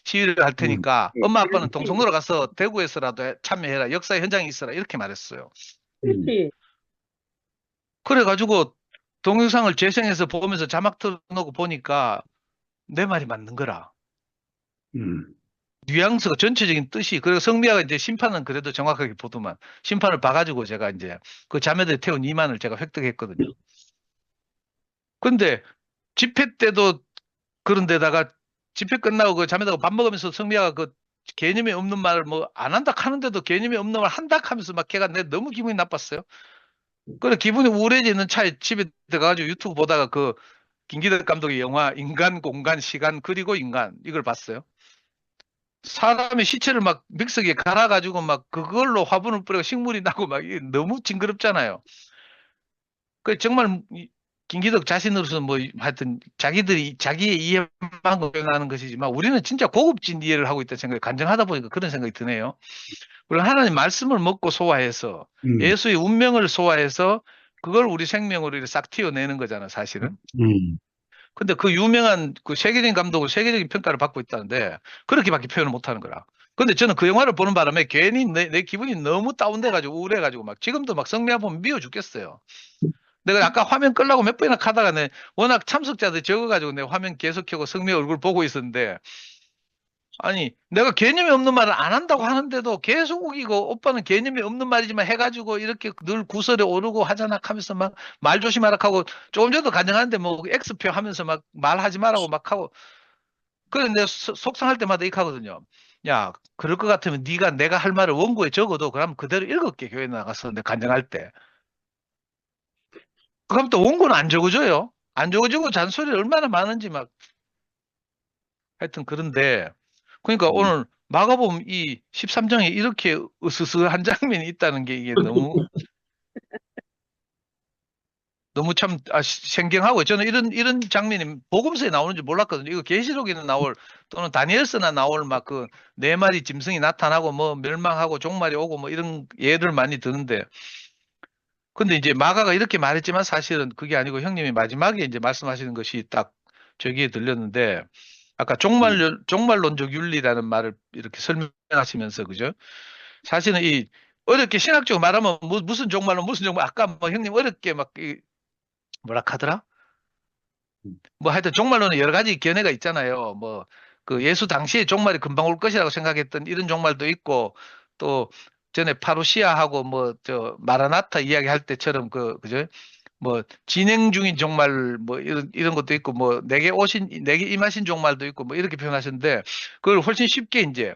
시위를 할 테니까 엄마 아빠는 동성로로 가서 대구에서라도 참여해라. 역사 현장에 있어라. 이렇게 말했어요. 그렇지. 그래가지고 동영상을 재생해서 보면서 자막 틀어놓고 보니까 내 말이 맞는 거라. 뉘앙스가 전체적인 뜻이, 그리고 성미아가 이제 심판은 그래도 정확하게 보더만, 심판을 봐가지고 제가 이제 그 자매들 태운 2만을 제가 획득했거든요. 근데 집회 때도 그런 데다가 집회 끝나고 그 자매들하고 밥 먹으면서 성미아가 그 개념이 없는 말을 뭐 안 한다 하는데도 개념이 없는 말 한다 하면서 막 걔가 내 너무 기분이 나빴어요. 그래 기분이 우울해지는 차에 집에 들어가가지고 유튜브 보다가 그 김기덕 감독의 영화 인간, 공간, 시간 그리고 인간 이걸 봤어요. 사람의 시체를 막 믹서기에 갈아가지고 막 그걸로 화분을 뿌리고 식물이 나고 막 이게 너무 징그럽잖아요. 그 정말 김기덕 자신으로서는 뭐 하여튼 자기들이 자기의 이해만 표현하는 것이지만 우리는 진짜 고급진 이해를 하고 있다는 생각이 간증하다 보니까 그런 생각이 드네요. 물론 하나님 말씀을 먹고 소화해서 예수의 운명을 소화해서 그걸 우리 생명으로 이렇게 싹 튀어내는 거잖아, 사실은. 근데 그 유명한 그 세계적인 감독은 세계적인 평가를 받고 있다는데 그렇게밖에 표현을 못하는 거라. 근데 저는 그 영화를 보는 바람에 괜히 내 기분이 너무 다운돼가지고 우울해가지고 막 지금도 막 성미아 보면 미워 죽겠어요. 내가 아까 화면 끄려고 몇 번이나 가다가 내 워낙 참석자들이 적어가지고 내 화면 계속 켜고 성미아 얼굴 보고 있었는데 아니 내가 개념이 없는 말을 안 한다고 하는데도 계속 우기고 오빠는 개념이 없는 말이지만 해가지고 이렇게 늘 구설에 오르고 하자나 하면서 막 말 조심하라 하고 조금 전에도 간증하는데 뭐 X표 하면서 막 말하지 말라고 막 하고 그래 내 속상할 때마다 이렇게 하거든요. 야 그럴 것 같으면 네가 내가 할 말을 원고에 적어도 그럼 그대로 읽을게 교회 나가서 내 간증할 때. 그럼 또 원고는 안 적어줘요. 안 적어주고 잔소리 얼마나 많은지 막 하여튼 그런데 그러니까 오늘 마가복음 이 13장에 이렇게 으스스한 장면이 있다는 게 이게 너무 참 생경하고 저는 이런 장면이 복음서에 나오는 줄 몰랐거든요. 이거 계시록에는 나올 또는 다니엘서나 나올 막 그 네 마리 짐승이 나타나고 뭐 멸망하고 종말이 오고 뭐 이런 예를 많이 드는데 근데 이제 마가가 이렇게 말했지만 사실은 그게 아니고 형님이 마지막에 이제 말씀하시는 것이 딱 저기에 들렸는데 아까 종말론적 윤리라는 말을 이렇게 설명하시면서 그죠? 사실은 이 어렵게 신학적으로 말하면 무슨 종말론 무슨 종말 아까 뭐 형님 어렵게 막 뭐라 하더라? 뭐 하여튼 종말론은 여러 가지 견해가 있잖아요. 뭐 그 예수 당시에 종말이 금방 올 것이라고 생각했던 이런 종말도 있고 또 전에 파루시아하고 뭐 저 마라나타 이야기할 때처럼 그죠? 뭐 진행 중인 종말 뭐 이런 것도 있고 뭐 내게 임하신 종말도 있고 뭐 이렇게 표현하셨는데 그걸 훨씬 쉽게 이제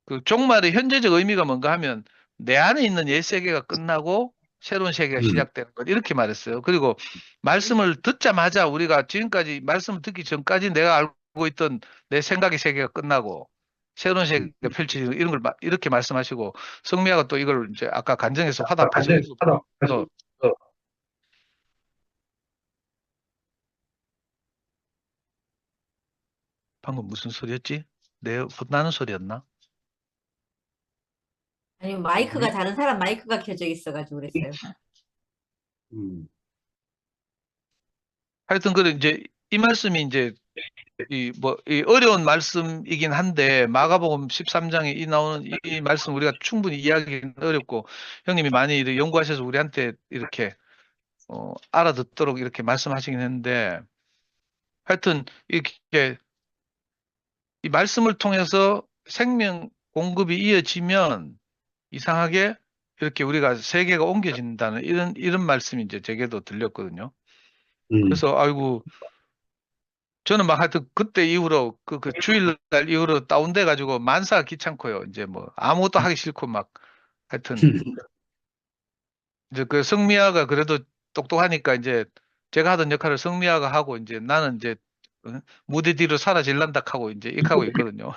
그 종말의 현재적 의미가 뭔가 하면 내 안에 있는 옛 세계가 끝나고 새로운 세계가 시작되는 것 이렇게 말했어요. 그리고 말씀을 듣자마자 우리가 지금까지 말씀을 듣기 전까지 내가 알고 있던 내 생각의 세계가 끝나고 새로운 세계가 펼쳐지는 이런 걸 이렇게 말씀하시고 성미아가 또 이걸 이제 아까 간증에서 화답해서 그래서 방금 무슨 소리였지? 내 혼나는 소리였나? 아니, 마이크가 다른 사람 마이크가 켜져 있어가지고 그랬어요. 하여튼 그래 이제 이 말씀이 이제 이 어려운 말씀이긴 한데 마가복음 13장에 이 나오는 이 말씀 우리가 충분히 이해하기는 어렵고 형님이 많이 이렇게 연구하셔서 우리한테 이렇게 알아듣도록 이렇게 말씀하시긴 했는데 하여튼 이렇게 이 말씀을 통해서 생명 공급이 이어지면 이상하게 이렇게 우리가 세계가 옮겨진다는 이런 말씀이 이제 제게도 들렸거든요. 그래서 아이고 저는 막 하여튼 그때 이후로 그 주일날 이후로 다운돼 가지고 만사가 귀찮고요. 이제 뭐 아무것도 하기 싫고 막 하여튼 이제 그 성미아가 그래도 똑똑하니까 이제 제가 하던 역할을 성미아가 하고 이제 나는 이제 무대 뒤로 사라질란다 하고 이제 이렇게 하고 있거든요.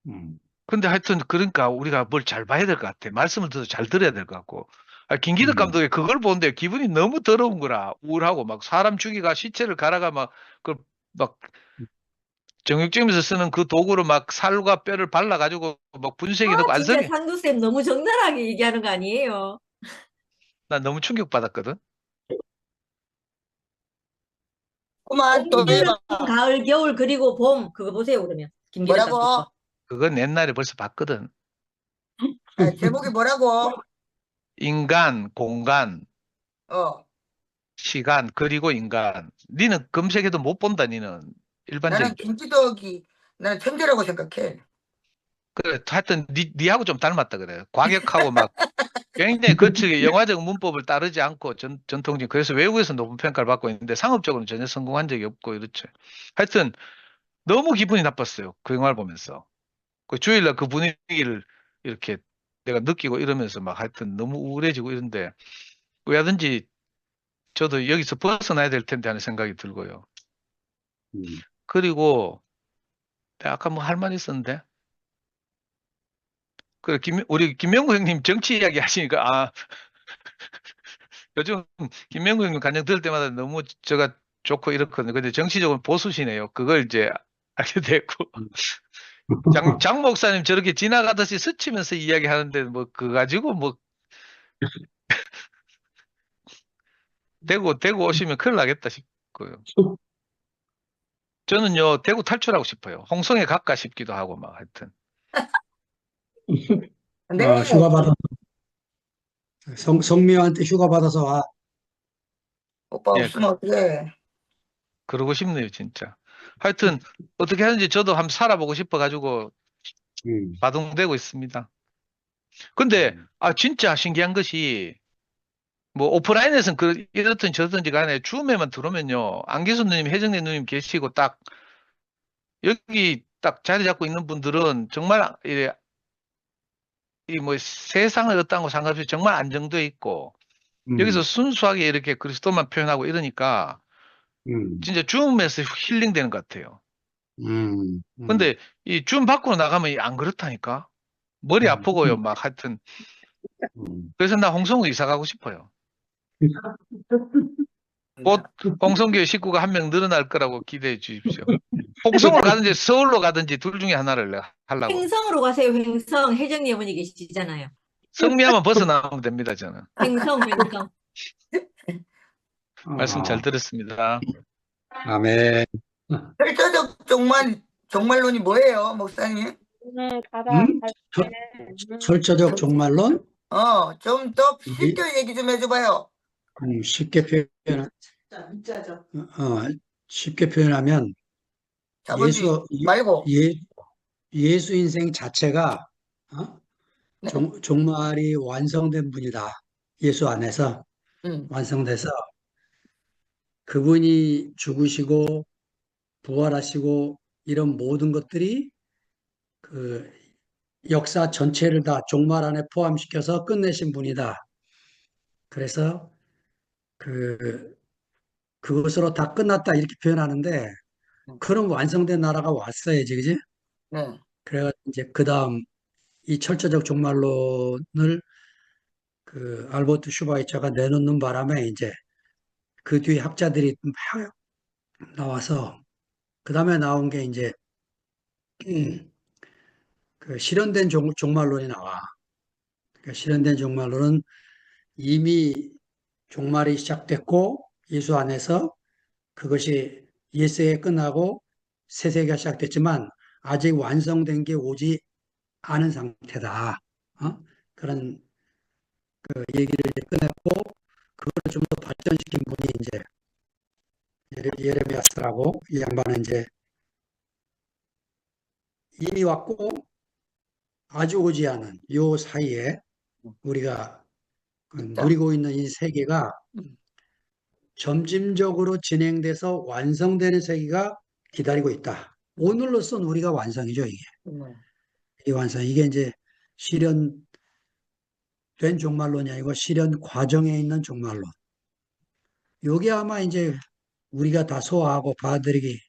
음. 근데 하여튼 그러니까 우리가 뭘 잘 봐야 될 것 같아. 말씀을 더 잘 들어야 될 것 같고. 김기덕 감독이 그걸 보는데 기분이 너무 더러운 거라. 우울하고 막 사람 죽이가 시체를 갈아가 막 정육점에서 쓰는 그 도구로 막 살과 뼈를 발라가지고 막 분쇄기 넣고 진짜 안성이 상두쌤 너무 적나라하게 얘기하는 거 아니에요? 난 너무 충격받았거든. 그만 또 봄, 여름, 해봐. 가을, 겨울, 그리고 봄. 그거 보세요, 그러면. 김기덕 감독 뭐라고? 거. 그건 옛날에 벌써 봤거든. 제목이 뭐라고? 인간, 공간, 어, 시간, 그리고 인간. 니는 검색해도 못 본다, 니는. 나는 일반적인. 김기덕이 나는 천재라고 생각해. 그래, 하여튼 니하고 좀 닮았다 그래. 과격하고 막 굉장히 거칠게 영화적 문법을 따르지 않고 전통적인. 그래서 외국에서 높은 평가를 받고 있는데 상업적으로는 전혀 성공한 적이 없고 이렇죠. 하여튼 너무 기분이 나빴어요. 그 영화를 보면서. 그 주일날 그 분위기를 이렇게 내가 느끼고 이러면서 막 하여튼 너무 우울해지고 이런데 왜 하든지 저도 여기서 벗어나야 될 텐데 하는 생각이 들고요. 음. 그리고 내가 아까 뭐 할 말 있었는데 우리 김명구 형님 정치 이야기 하시니까 요즘 김명구 형님 간증 들을 때마다 너무 제가 좋고 이렇거든요. 근데 정치적으로 보수시네요. 그걸 이제 알게 됐고 장 목사님 저렇게 지나가듯이 스치면서 이야기하는데 뭐 그거 가지고 뭐 대구 오시면 큰일 나겠다 싶고요. 저는요 대구 탈출하고 싶어요. 홍성에 갈까 싶기도 하고 막 하여튼 네. 휴가 받아 성미호한테 휴가 받아서 와. 오빠 예 없으면 어떡해. 그러고 싶네요 진짜. 하여튼 어떻게 하는지 저도 한번 살아보고 싶어 가지고 음. 바둥대고 있습니다. 근데 진짜 신기한 것이 뭐 오프라인에서는 이렇든 저렇든지 간에 줌에만 들어오면요 안기수 누님, 혜정래 누님 계시고 딱 여기 딱 자리 잡고 있는 분들은 정말 이 뭐 세상을 어떤 거 상관없이 정말 안정돼 있고 여기서 순수하게 이렇게 그리스도만 표현하고 이러니까 음. 진짜 줌에서 힐링되는 것 같아요. 음. 근데 이 줌 밖으로 나가면 안 그렇다니까. 머리 아프고요. 막 하여튼. 음. 그래서 나 홍성으로 이사 가고 싶어요. 곧 홍성교회 식구가 한 명 늘어날 거라고 기대해 주십시오. 홍성으로 가든지 서울로 가든지 둘 중에 하나를 내가 하려고. 횡성으로 가세요, 횡성. 혜정이 어머니 계시잖아요. 성미하면 벗어나면 됩니다, 저는. 횡성, 횡성. 말씀 잘 들었습니다. 아멘. 펼쳐적 종말론이 뭐예요, 목사님? 철저적 종말론? 좀 더 쉽게 얘기 좀 해줘봐요. 쉽게 쉽게 표현하면 자본주의 예수 말고. 예수 인생 자체가 네. 종말이 완성된 분이다. 예수 안에서 음. 완성돼서 그분이 죽으시고 부활하시고 이런 모든 것들이 그 역사 전체를 다 종말 안에 포함시켜서 끝내신 분이다. 그래서 그것으로 다 끝났다 이렇게 표현하는데 그런 완성된 나라가 왔어야지, 그지? 네. 그래가 이제 그 다음 이 철저적 종말론을 그 알버트 슈바이처가 내놓는 바람에 이제 그 뒤에 학자들이 막 나와서 그 다음에 나온 게 이제 그 실현된 종말론이 나와. 그러니까 실현된 종말론은 이미 종말이 시작됐고 예수 안에서 그것이 옛세에 끝나고 새 세계가 시작됐지만 아직 완성된 게 오지 않은 상태다. 그런 그 얘기를 꺼냈고 그걸 좀 더 발전시킨 분이 이제 예레미야스라고 이 양반은 이제 이미 왔고 아주 오지 않은 요 사이에 우리가 누리고 있는 이 세계가 점진적으로 진행돼서 완성되는 세계가 기다리고 있다. 오늘로선 우리가 완성이죠, 이게. 이 완성. 이게 이제 실현된 종말론이 아니고 실현 과정에 있는 종말론. 요게 아마 이제 우리가 다 소화하고 받아들이기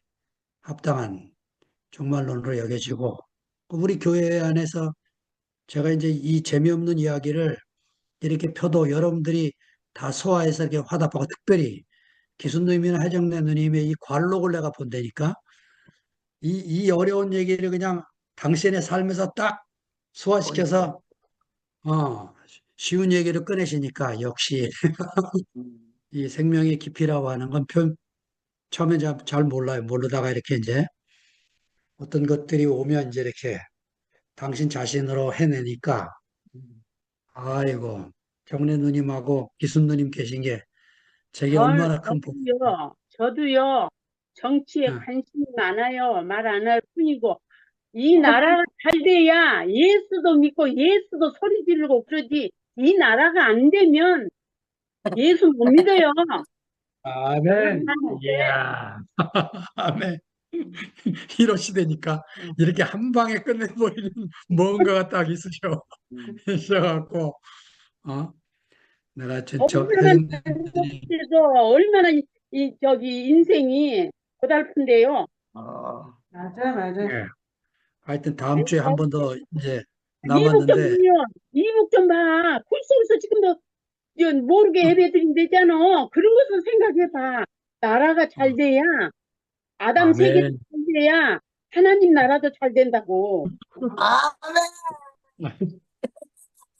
합당한 종말론으로 여겨지고, 우리 교회 안에서 제가 이제 이 재미없는 이야기를 이렇게 펴도 여러분들이 다 소화해서 이렇게 화답하고, 특별히 기순누님이나 해정래 누님의 이 관록을 내가 본다니까, 이 어려운 얘기를 그냥 당신의 삶에서 딱 소화시켜서, 쉬운 얘기를 꺼내시니까, 역시 이 생명의 깊이라고 하는 건 처음에 잘 몰라요. 모르다가 이렇게 이제 어떤 것들이 오면 이제 이렇게 당신 자신으로 해내니까, 아이고, 정래 누님하고 기순 누님 계신 게 제게 얼마나 큰 복. 저도요, 정치에 어, 관심이 많아요. 말 안 할 뿐이고, 이 나라가 잘 돼야 예수도 믿고 예수도 소리 지르고 그러지, 이 나라가 안 되면 예수 못 믿어요. 아멘. 이야, 아멘. 이러시다니까 이렇게 한 방에 끝내버리는 뭔가가 딱 있으셔갖고, 내가 얼마나 회장님들이, 그래서 얼마나 저기 인생이 고달픈데요. 맞아. 예, 하여튼 다음 주에 한 번 더 이제 이북 좀 남았는데, 보면, 이북 좀 봐. 굴속에서 지금도 모르게 예배드린대잖아. 그런 것을 생각해봐. 나라가 잘 돼야, 아담 세계가 아멘. 잘 돼야 하나님 나라도 잘 된다고. 아멘.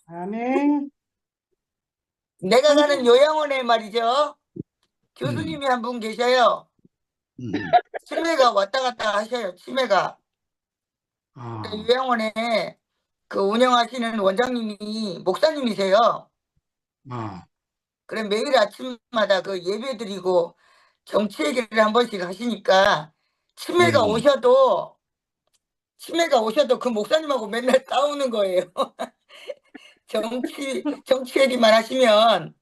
아멘. 내가 가는 요양원에 말이죠. 음, 교수님이 한 분 계셔요. 음, 치매가 왔다 갔다 하셔요. 치매가. 아, 요양원에 그 운영하시는 원장님이 목사님이세요. 아, 그래 매일 아침마다 그 예배 드리고 정치 얘기를 한 번씩 하시니까 치매가 오셔도 그 목사님하고 맨날 싸우는 거예요. 정치 얘기만 하시면.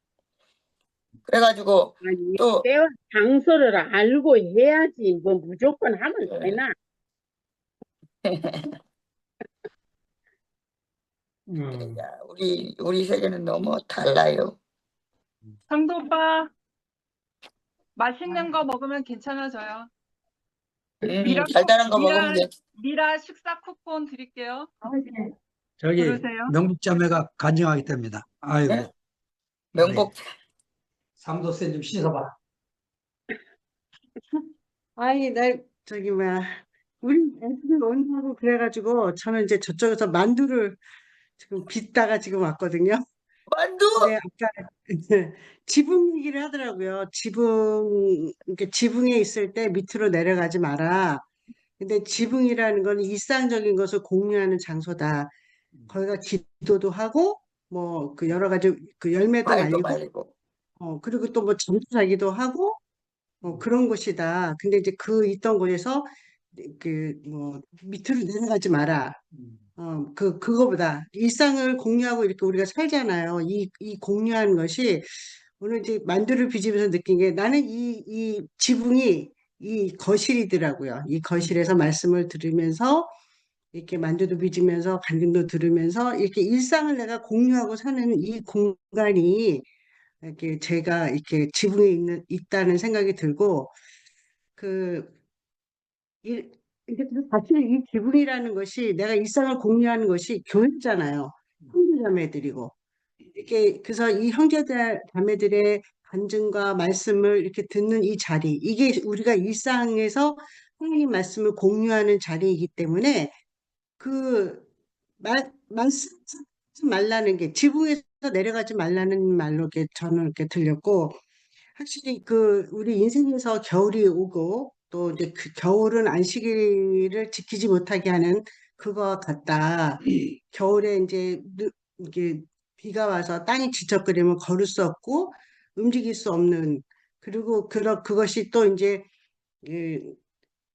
그래가지고 아니, 또 때와 장소를 알고 해야지. 뭐 무조건 하면 되나? 야, 우리 세계는 너무 달라요. 상도 오빠, 맛있는 거 먹으면 괜찮아져요. 달달한 거 먹으면 돼. 미라 식사 쿠폰 드릴게요. 저기 부르세요. 명복자매가 간증하기 때문이다. 아이고, 네? 명복. 삼도세 좀 씻어봐. 아니, 저기, 우리 애들 온다고 그래가지고, 저는 이제 저쪽에서 만두를 지금 빚다가 지금 왔거든요. 만두. 근데 아까 지붕 얘기를 하더라고요. 이렇게 지붕에 있을 때 밑으로 내려가지 마라. 근데 지붕이라는 건 일상적인 것을 공유하는 장소다. 거기가 기도도 하고, 뭐, 그 여러 가지 그 열매도 말도 말리고, 말고. 그리고 또 뭐 잠도 자기도 하고, 그런 곳이다. 근데 이제 그 있던 곳에서 뭐 밑으로 내려가지 마라. 그거보다 일상을 공유하고 이렇게 우리가 살잖아요. 이 공유하는 것이 오늘 이제 만두를 빚으면서 느낀 게 나는 이 지붕이 이 거실이더라고요. 이 거실에서 말씀을 들으면서 이렇게 만두도 빚으면서 간증도 들으면서 이렇게 일상을 내가 공유하고 사는 이 공간이 이렇게 제가 이렇게 지붕에 있다는 생각이 들고 그 이렇게 사실 이 지붕이라는 것이 내가 일상을 공유하는 것이 교회잖아요. 형제자매들이고 이렇게 그래서 이 형제자매들의 간증과 말씀을 이렇게 듣는 이 자리 이게 우리가 일상에서 하나님 말씀을 공유하는 자리이기 때문에 그 말씀 말라는 게 지붕에서 내려가지 말라는 말로 이렇게 저는 이렇게 들렸고 확실히 우리 인생에서 겨울이 오고 또 이제 그 겨울은 안식일을 지키지 못하게 하는 그거 같다. 겨울에 이제 이게 비가 와서 땅이 지척거리면 걸을 수 없고 움직일 수 없는 그리고 그것이 또 이제 그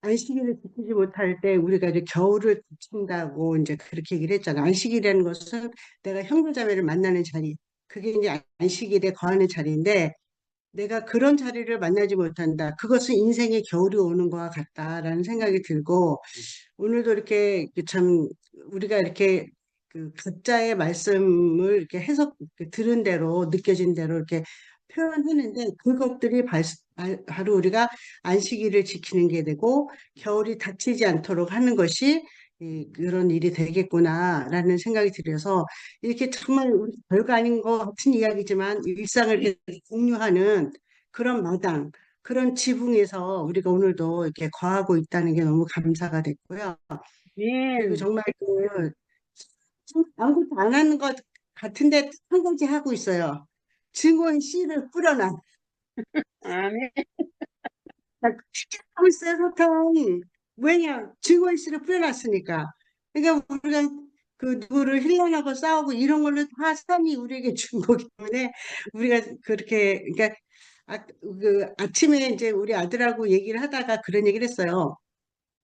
안식일을 지키지 못할 때 우리가 이제 겨울을 지킨다고 이제 그렇게 얘기를 했잖아. 안식일이라는 것은 내가 형제자매를 만나는 자리, 그게 이제 안식일에 거하는 자리인데 내가 그런 자리를 만나지 못한다. 그것은 인생의 겨울이 오는 것과 같다라는 생각이 들고 오늘도 이렇게 참 우리가 이렇게 각자의 말씀을 이렇게 들은 대로 느껴진 대로 이렇게 표현하는데 그것들이 바로 우리가 안식일을 지키는 게 되고 겨울이 닥치지 않도록 하는 것이 그런 일이 되겠구나라는 생각이 들어서 이렇게 정말 우리 별거 아닌 것 같은 이야기지만 일상을 이렇게 공유하는 그런 마당, 그런 지붕에서 우리가 오늘도 이렇게 거하고 있다는 게 너무 감사가 됐고요. 그리고 아멘. 정말 아무것도 안 하는 것 같은데 한 가지 하고 있어요. 증오의 씨를 뿌려놔. 아멘. 하고 있어요, 소통. 왜냐? 증오의 씨를 뿌려놨으니까. 그러니까 우리가 그 누구를 힐난하고 싸우고 이런 걸로 다 사람이 우리에게 준 거기 때문에 우리가 그렇게, 그러니까 그 아침에 이제 우리 아들하고 얘기를 하다가 그런 얘기를 했어요.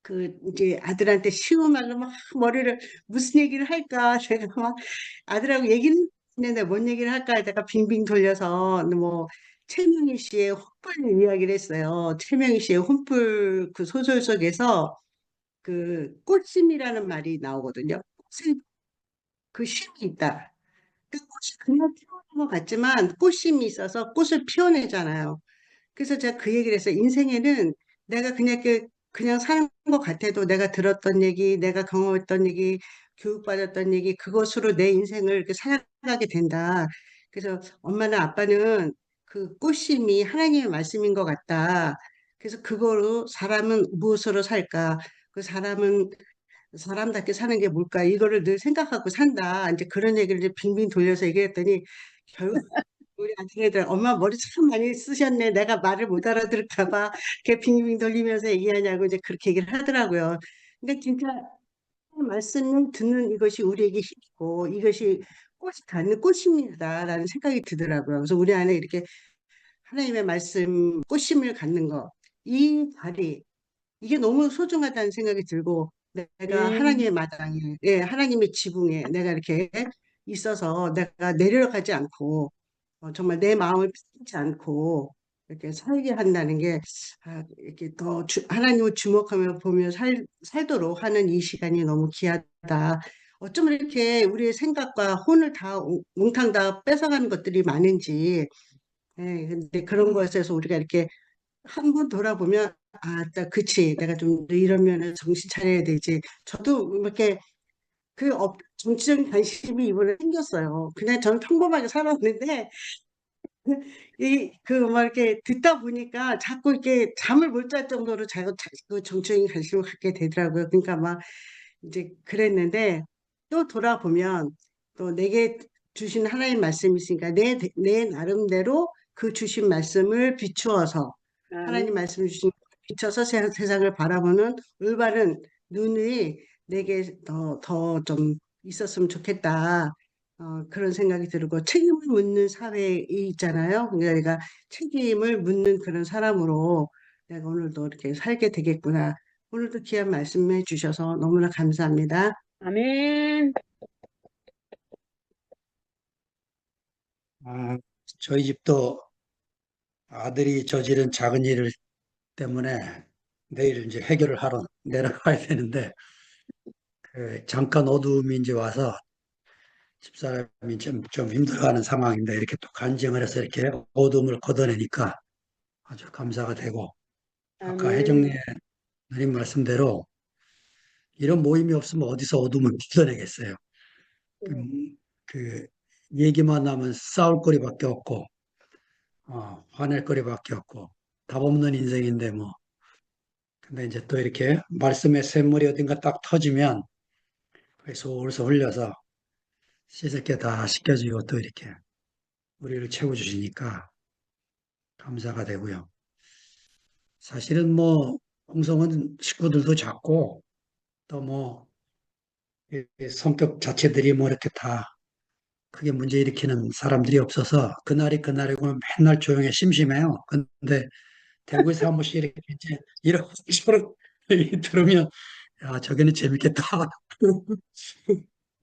그 이제 아들한테 쉬운 말로 막 머리를 무슨 얘기를 할까 제가 막 아들하고 얘기는 했는데 뭔 얘기를 할까 하다가 빙빙 돌려서 뭐 최명희 씨의 혼불 이야기를 했어요. 최명희 씨의 혼불 그 소설 속에서 그 꽃심이라는 말이 나오거든요. 꽃에 그 쉼이 있다. 그 꽃이 그냥 피어오는 것 같지만 꽃심이 있어서 꽃을 피워내잖아요. 그래서 제가 그 얘기를 했어요. 인생에는 내가 그냥 사는 것 같아도 내가 들었던 얘기, 내가 경험했던 얘기, 교육받았던 얘기, 그것으로 내 인생을 이렇게 살아가게 된다. 그래서 엄마나 아빠는 그 꽃심이 하나님의 말씀인 것 같다. 그래서 그거로 사람은 무엇으로 살까? 그 사람은 사람답게 사는 게 뭘까? 이거를 늘 생각하고 산다. 이제 그런 얘기를 이제 빙빙 돌려서 얘기했더니 결국 우리 아들애들 엄마 머리 참 많이 쓰셨네. 내가 말을 못 알아들을까 봐 이렇게 빙빙 돌리면서 얘기하냐고 이제 그렇게 얘기를 하더라고요. 근데 진짜 말씀을 듣는 이것이 우리에게 힘이고 이것이 꽃이 갖는 꽃입니다라는 생각이 들더라고요. 그래서 우리 안에 이렇게 하나님의 말씀 꽃심을 갖는 거, 이 자리 이게 너무 소중하다는 생각이 들고 내가 아멘. 하나님의 마당에, 예, 하나님의 지붕에 내가 이렇게 있어서 내가 내려가지 않고 정말 내 마음을 뺏기지 않고 이렇게 살게 한다는 게 이렇게 더 하나님을 주목하며 보며 살도록 하는 이 시간이 너무 귀하다. 어쩌면 이렇게 우리의 생각과 혼을 다 몽탕 다 뺏어가는 것들이 많은지, 예, 근데 그런 것에서 우리가 이렇게 한 번 돌아보면 딱 그치 내가 좀 이런 면에서 정신 차려야 되지. 저도 이렇게 정치적인 관심이 이번에 생겼어요. 그냥 저는 평범하게 살았는데 막 이렇게 듣다 보니까 자꾸 이렇게 잠을 못 잘 정도로 자꾸 정치적인 관심을 갖게 되더라고요. 그러니까 막 이제 그랬는데 또 돌아보면 또 내게 주신 하나님 말씀이 있으니까 내 나름대로 그 주신 말씀을 비추어서 하나님 아멘. 말씀 주신 비춰서 세상을 바라보는 올바른 눈이 내게 더 좀 있었으면 좋겠다. 그런 생각이 들고 책임을 묻는 사회에 있잖아요. 그러니까 내가 책임을 묻는 그런 사람으로 내가 오늘도 이렇게 살게 되겠구나. 오늘도 귀한 말씀해 주셔서 너무나 감사합니다. 아멘. 저희 집도 아들이 저지른 작은 일 때문에 내일 이제 해결을 하러 내려가야 되는데 잠깐 어두움이 이제 와서 집사람이 좀 힘들어하는 상황인데 이렇게 또 간증을 해서 이렇게 어둠을 걷어내니까 아주 감사가 되고 아까 아멘. 혜정님 누님 말씀대로 이런 모임이 없으면 어디서 어둠을 걷어내겠어요. 그, 그 얘기만 하면 싸울 거리밖에 없고 화낼 거리밖에 없고 답 없는 인생인데 뭐 근데 이제 또 이렇게 말씀의 샘물이 어딘가 딱 터지면 그게 솔솔 흘려서 씻을 게 다 씻겨지고 또 이렇게 우리를 채워주시니까 감사가 되고요. 사실은 뭐 홍성은 식구들도 작고 또 뭐 성격 자체들이 뭐 이렇게 다 크게 문제 일으키는 사람들이 없어서 그날이 그날이고 맨날 조용해 심심해요. 근데 대구에서 한 번씩 이렇게 이제 이런 식으로 얘기 들으면 야 저게는 재밌겠다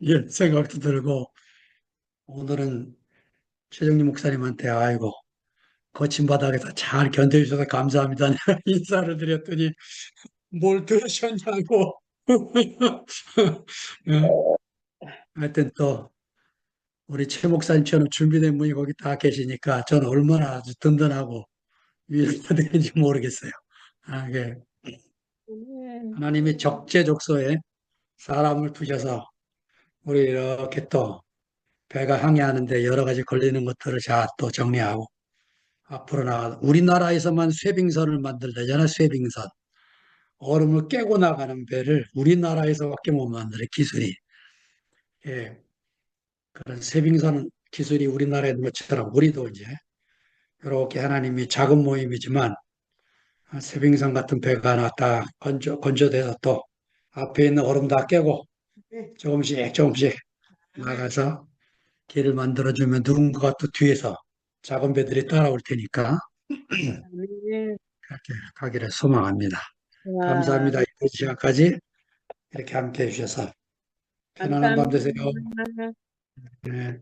이런 생각도 들고 오늘은 최정리 목사님한테 아이고 거친 바닥에서 잘 견뎌주셔서 감사합니다. 내가 인사를 드렸더니 뭘 들으셨냐고. 예, 하여튼 또 우리 최 목사님처럼 준비된 분이 거기 다 계시니까 저는 얼마나 아주 든든하고 위로가 되는지 모르겠어요. 이게 아멘. 하나님이 적재적소에 사람을 두셔서 우리 이렇게 또 배가 항해하는데 여러 가지 걸리는 것들을 잘 또 정리하고 앞으로 나가 우리나라에서만 쇠빙선을 만들다잖아. 쇠빙선. 얼음을 깨고 나가는 배를 우리나라에서밖에 못 만들어 기술이. 예, 그런 쇠빙선 기술이 우리나라에 있는 것처럼 우리도 이제 이렇게 하나님이 작은 모임이지만 쇠빙선 같은 배가 하나 딱 건조돼서 또 앞에 있는 얼음 다 깨고 네. 조금씩 조금씩 나가서 길을 만들어주면 누군가가 또 뒤에서 작은 배들이 따라올 테니까 아멘. 그렇게 가기를 소망합니다. 와, 감사합니다. 이 시간까지 이렇게 함께 해주셔서 편안한 밤 되세요. 감사합니다. 네.